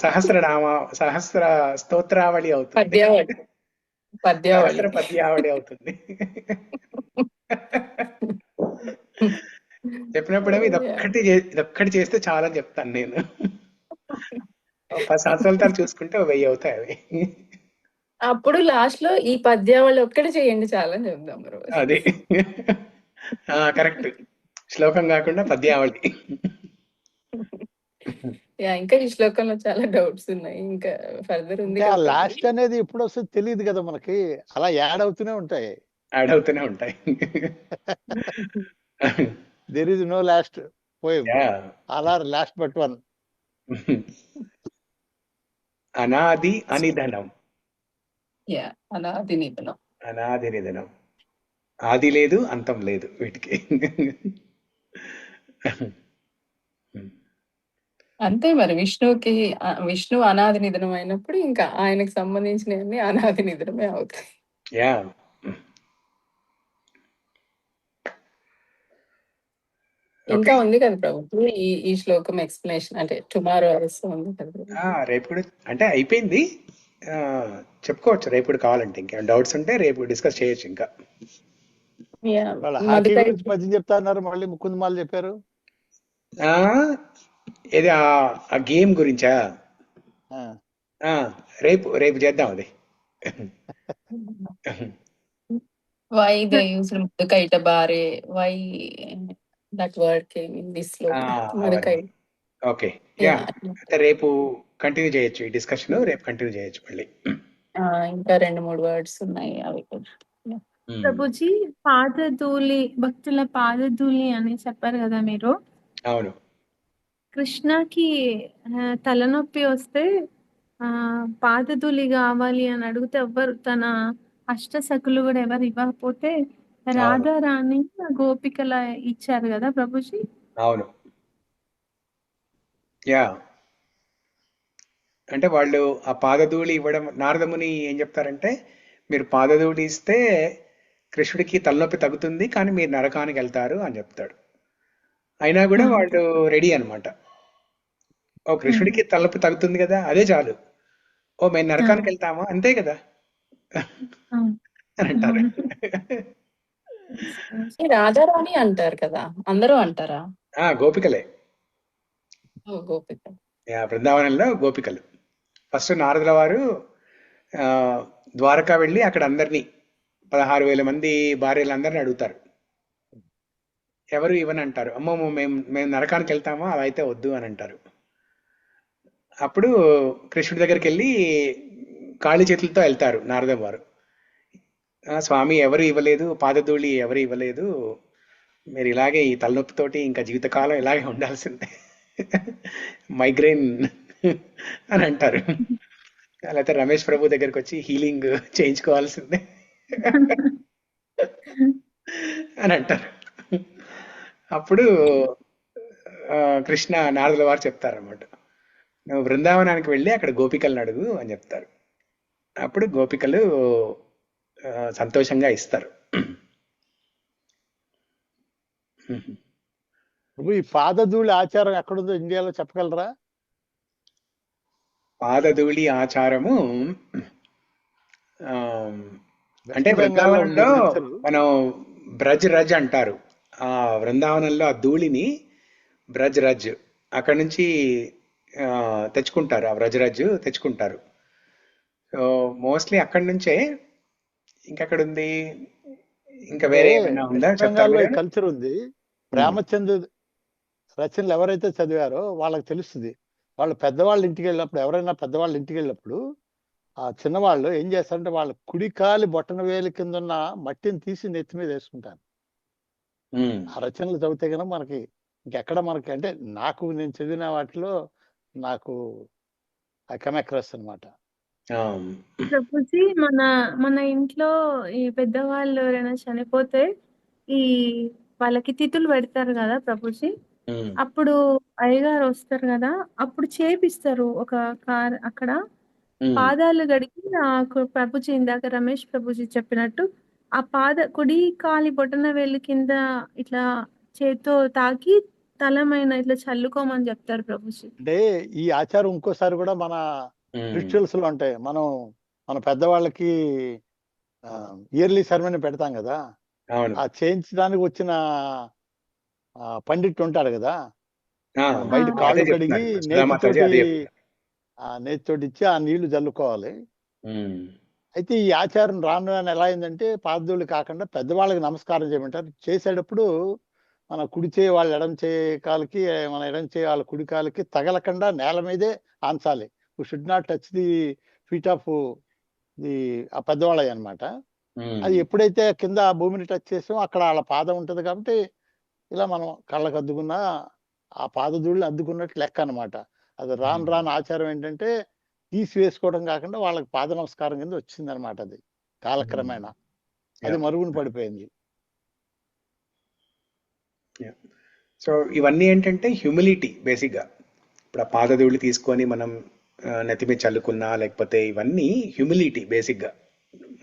సహస్ర స్తోత్రావళి అవుతుంది, సహస్ర పద్యావళి అవుతుంది. చెప్పినప్పుడేమో ఇదొక్కటి చేస్తే చాలని చెప్తాను నేను. 10 సంవత్సరాల తర్వాత చూసుకుంటే 1000 అవుతాయి అవి. అప్పుడు లాస్ట్ లో ఈ పద్యావళి ఒక్కటి చేయండి చాలని చెప్దాం. అది కరెక్ట్, శ్లోకం కాకుండా పద్యావళి. ఇంకా ఈ శ్లోకంలో చాలా డౌట్స్ ఉన్నాయి, ఇంకా ఫర్దర్ ఉంది. లాస్ట్ అనేది ఎప్పుడు వస్తుంది తెలియదు కదా మనకి, అలా యాడ్ అవుతూనే ఉంటాయి. There is no last poem, అలా లాస్ట్ బట్ వన్. అనాది అనిధనం. అనాది నిధనం. అనాది నిధనం, ఆది లేదు అంతం లేదు వీటికి. అంతే మరి, విష్ణు అనాది నిధనం అయినప్పుడు ఇంకా ఆయనకు సంబంధించినవన్నీ అనాది నిధనమే అవుతాయి. యా, ఇంకా ఉంది కదా ప్రభు ఈ శ్లోకం ఎక్స్ప్లెనేషన్, అంటే టుమారో ఉంది కదా. రేపు కూడా అంటే అయిపోయింది, చెప్పుకోవచ్చు రేపు కూడా కావాలంటే. ఇంకేమైనా డౌట్స్ ఉంటే రేపు డిస్కస్ చేయొచ్చు. ఇంకా పద్యం చెప్తా అన్నారు, మళ్ళీ ముకుందమాల చెప్పారు. ఏది ఆ గేమ్ గురించా? రేపు చేద్దాం అది. Why they used Mudakaita Bare? Why that word came in this sloka? Okay, yeah, రేపు కంటిన్యూ చేయొచ్చు ఈ డిస్కషన్. రేపు కంటిన్యూ చేయొచ్చు మళ్ళీ. ఇంకా 2-3 వర్డ్స్ ఉన్నాయి అవి కూడా. ప్రభుజీ, పాదధూళి, భక్తుల పాదధూళి అని చెప్పారు కదా మీరు. అవును. కృష్ణకి తలనొప్పి వస్తే పాదధూళి కావాలి అని అడిగితే ఎవ్వరు, తన అష్టసఖులు కూడా ఎవరు ఇవ్వకపోతే రాధారాణి గోపికల ఇచ్చారు కదా ప్రభుజీ. అవును. యా, అంటే వాళ్ళు ఆ పాదధూళి ఇవ్వడం, నారదముని ఏం చెప్తారంటే, మీరు పాదధూళి ఇస్తే కృష్ణుడికి తలనొప్పి తగ్గుతుంది, కానీ మీరు నరకానికి వెళ్తారు అని చెప్తాడు. అయినా కూడా వాళ్ళు రెడీ అనమాట. ఓ కృష్ణుడికి తలనొప్పి తగ్గుతుంది కదా, అదే చాలు. ఓ మేము నరకానికి వెళ్తామా, అంతే కదా అని అంటారు. రాధారాణి అంటారు కదా, అందరూ అంటారా? గోపికలే. గోపిక, బృందావనంలో గోపికలు. ఫస్ట్ నారదుల వారు ద్వారకా వెళ్ళి అక్కడ అందరినీ 16,000 మంది భార్యలందరినీ అడుగుతారు, ఎవరు ఇవ్వని అంటారు. అమ్మో మేము నరకానికి వెళ్తామా, అలా అయితే వద్దు అని అంటారు. అప్పుడు కృష్ణుడి దగ్గరికి వెళ్ళి ఖాళీ చేతులతో వెళ్తారు నారద వారు. స్వామి ఎవరు ఇవ్వలేదు, పాదధూళి ఎవరు ఇవ్వలేదు, మీరు ఇలాగే ఈ తలనొప్పితోటి ఇంకా జీవితకాలం ఇలాగే ఉండాల్సిందే, మైగ్రేన్ అని అంటారు. లేకపోతే రమేష్ ప్రభు దగ్గరికి వచ్చి హీలింగ్ చేయించుకోవాల్సిందే అని అంటారు. అప్పుడు కృష్ణ నారదుల వారు చెప్తారన్నమాట, నువ్వు బృందావనానికి వెళ్ళి అక్కడ గోపికలను అడుగు అని చెప్తారు. అప్పుడు గోపికలు సంతోషంగా ఇస్తారు. ప్రభు, ఈ పాదధూళి ఆచారం ఎక్కడుందో ఇండియాలో చెప్పగలరా? పాదధూళి ఆచారము అంటే వెస్ట్ బెంగాల్లో ఉంది బృందావనంలో కల్చర్. మనం బ్రజ్ రజ్ అంటారు. ఆ బృందావనంలో ఆ ధూళిని బ్రజ్ రజ్ అక్కడ నుంచి తెచ్చుకుంటారు, ఆ బ్రజ్ రజ్ తెచ్చుకుంటారు. సో మోస్ట్లీ అక్కడి నుంచే. ఇంకెక్కడ ఉంది, ఇంకా వేరే ఏమైనా ఉందా వెస్ట్ చెప్తారు బెంగాల్లో ఈ మీరు? కల్చర్ ఉంది. ప్రేమచంద్ రచనలు ఎవరైతే చదివారో వాళ్ళకి తెలుస్తుంది. వాళ్ళు పెద్దవాళ్ళ ఇంటికి వెళ్ళినప్పుడు, ఎవరైనా పెద్దవాళ్ళ ఇంటికి వెళ్ళినప్పుడు ఆ చిన్నవాళ్ళు ఏం చేస్తారంటే వాళ్ళ కుడికాలి బొట్టన వేలు కింద ఉన్న మట్టిని తీసి నెత్తి మీద వేసుకుంటారు. ఆ రచనలు చదివితే కనుక మనకి ఇంకెక్కడ మనకి, అంటే నేను చదివిన వాటిలో నాకు ఆ కమెక్రస్ అనమాట. ప్రభుజీ, మన మన ఇంట్లో ఈ పెద్దవాళ్ళు ఎవరైనా చనిపోతే ఈ వాళ్ళకి తిథులు పెడతారు కదా ప్రభుజీ. అప్పుడు అయ్యగారు వస్తారు కదా, అప్పుడు చేపిస్తారు ఒక కార్ అక్కడ పాదాలు గడిగి. నాకు ప్రభుజీ ఇందాక రమేష్ ప్రభుజీ చెప్పినట్టు ఆ కుడి కాలి బొటన వేలు కింద ఇట్లా చేత్తో తాకి తలమైన ఇట్లా చల్లుకోమని చెప్తారు ప్రభుజీ. అంటే ఈ ఆచారం ఇంకోసారి కూడా మన రిచువల్స్ లో ఉంటాయి. మన పెద్దవాళ్ళకి ఇయర్లీ సెరమనీ పెడతాం కదా, ఆ చేయించడానికి వచ్చిన పండిట్ ఉంటాడు కదా, బయట కాళ్ళు కడిగి నేతితోటి ఇచ్చి ఆ నీళ్లు చల్లుకోవాలి. అయితే ఈ ఆచారం రాను ఎలా అయిందంటే, పాదధూళి కాకుండా పెద్దవాళ్ళకి నమస్కారం చేయమంటారు. చేసేటప్పుడు మన కుడి చేయి వాళ్ళ ఎడం చేయి కాలికి, మన ఎడం చేయి వాళ్ళ కుడి కాలికి తగలకుండా నేల మీదే ఆంచాలి. Should not touch the feet of the ఆ పెద్దవాళ్ళయ్య అనమాట. అది ఎప్పుడైతే కింద భూమిని టచ్ చేసామో అక్కడ వాళ్ళ పాదం ఉంటది కాబట్టి ఇలా మనం కళ్ళకు అద్దుకున్న ఆ పాదధూళిని అద్దుకున్నట్టు లెక్క అనమాట. అది రాను ఆచారం ఏంటంటే తీసివేసుకోవడం కాకుండా వాళ్ళకి పాద నమస్కారం కింద వచ్చింది అనమాట. అది కాలక్రమేణా అది మరుగున పడిపోయింది. సో ఇవన్నీ ఏంటంటే హ్యూమిలిటీ బేసిక్గా. ఇప్పుడు ఆ పాదధూళి తీసుకొని మనం నెత్తిమీద చల్లుకున్నా, లేకపోతే ఇవన్నీ హ్యూమిలిటీ బేసిక్గా.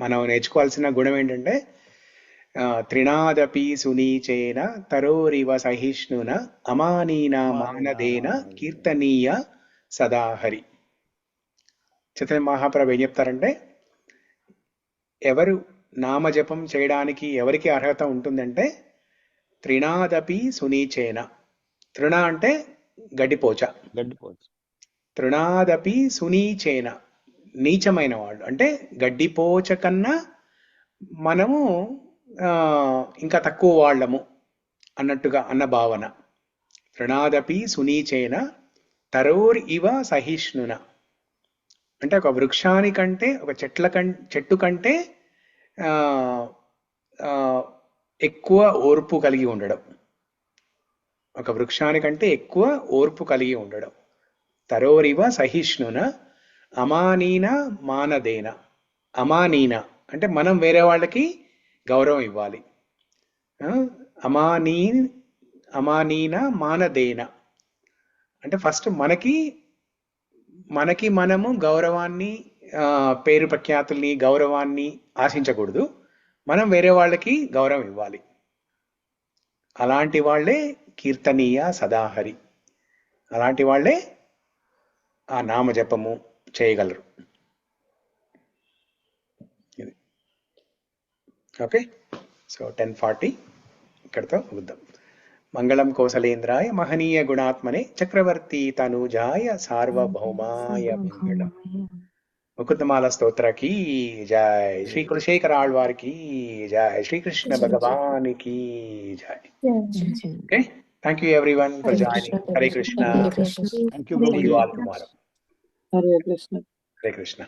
మనం నేర్చుకోవాల్సిన గుణం ఏంటంటే త్రినాదపి సునీచేన తరోరివ సహిష్ణున అమానీన మానదేన కీర్తనీయ సదాహరి. చైతన్య మహాప్రభు ఏం చెప్తారంటే, ఎవరు నామజపం చేయడానికి ఎవరికి అర్హత ఉంటుందంటే త్రినాదపి సునీచేన. తృణ అంటే గడ్డిపోచ, తృణాదపి సునీచేన నీచమైన వాడు, అంటే గడ్డిపోచ కన్నా మనము ఇంకా తక్కువ వాళ్ళము అన్నట్టుగా అన్న భావన. తృణాదపి సునీచేన తరోర్ ఇవ సహిష్ణున, అంటే ఒక వృక్షానికంటే, ఒక చెట్టు కంటే ఎక్కువ ఓర్పు కలిగి ఉండడం. ఒక వృక్షానికంటే ఎక్కువ ఓర్పు కలిగి ఉండడం. తరోరివ సహిష్ణున అమానీన మానదేన. అమానీన అంటే మనం వేరే వాళ్ళకి గౌరవం ఇవ్వాలి. అమానీన మానదేన అంటే ఫస్ట్ మనకి మనము గౌరవాన్ని, పేరు ప్రఖ్యాతుల్ని, గౌరవాన్ని ఆశించకూడదు. మనం వేరే వాళ్ళకి గౌరవం ఇవ్వాలి. అలాంటి వాళ్ళే కీర్తనీయ సదాహరి. అలాంటి వాళ్ళే ఆ నామజపము చేయగలరు. ఓకే, సో 10:40 ఇక్కడితో ముగిద్దాం. మంగళం కౌసలేంద్రాయ మహనీయ గుణాత్మనే చక్రవర్తి తనూజాయ సార్వభౌమాయ మంగళం. ముకుందమాల స్తోత్రకి జై, శ్రీ కులశేఖర ఆళ్వార్కి జై, శ్రీకృష్ణ భగవానికి జై. Okay, thank you everyone for joining. Hare Krishna. Thank you See you all tomorrow. Hare Krishna. Hare Krishna.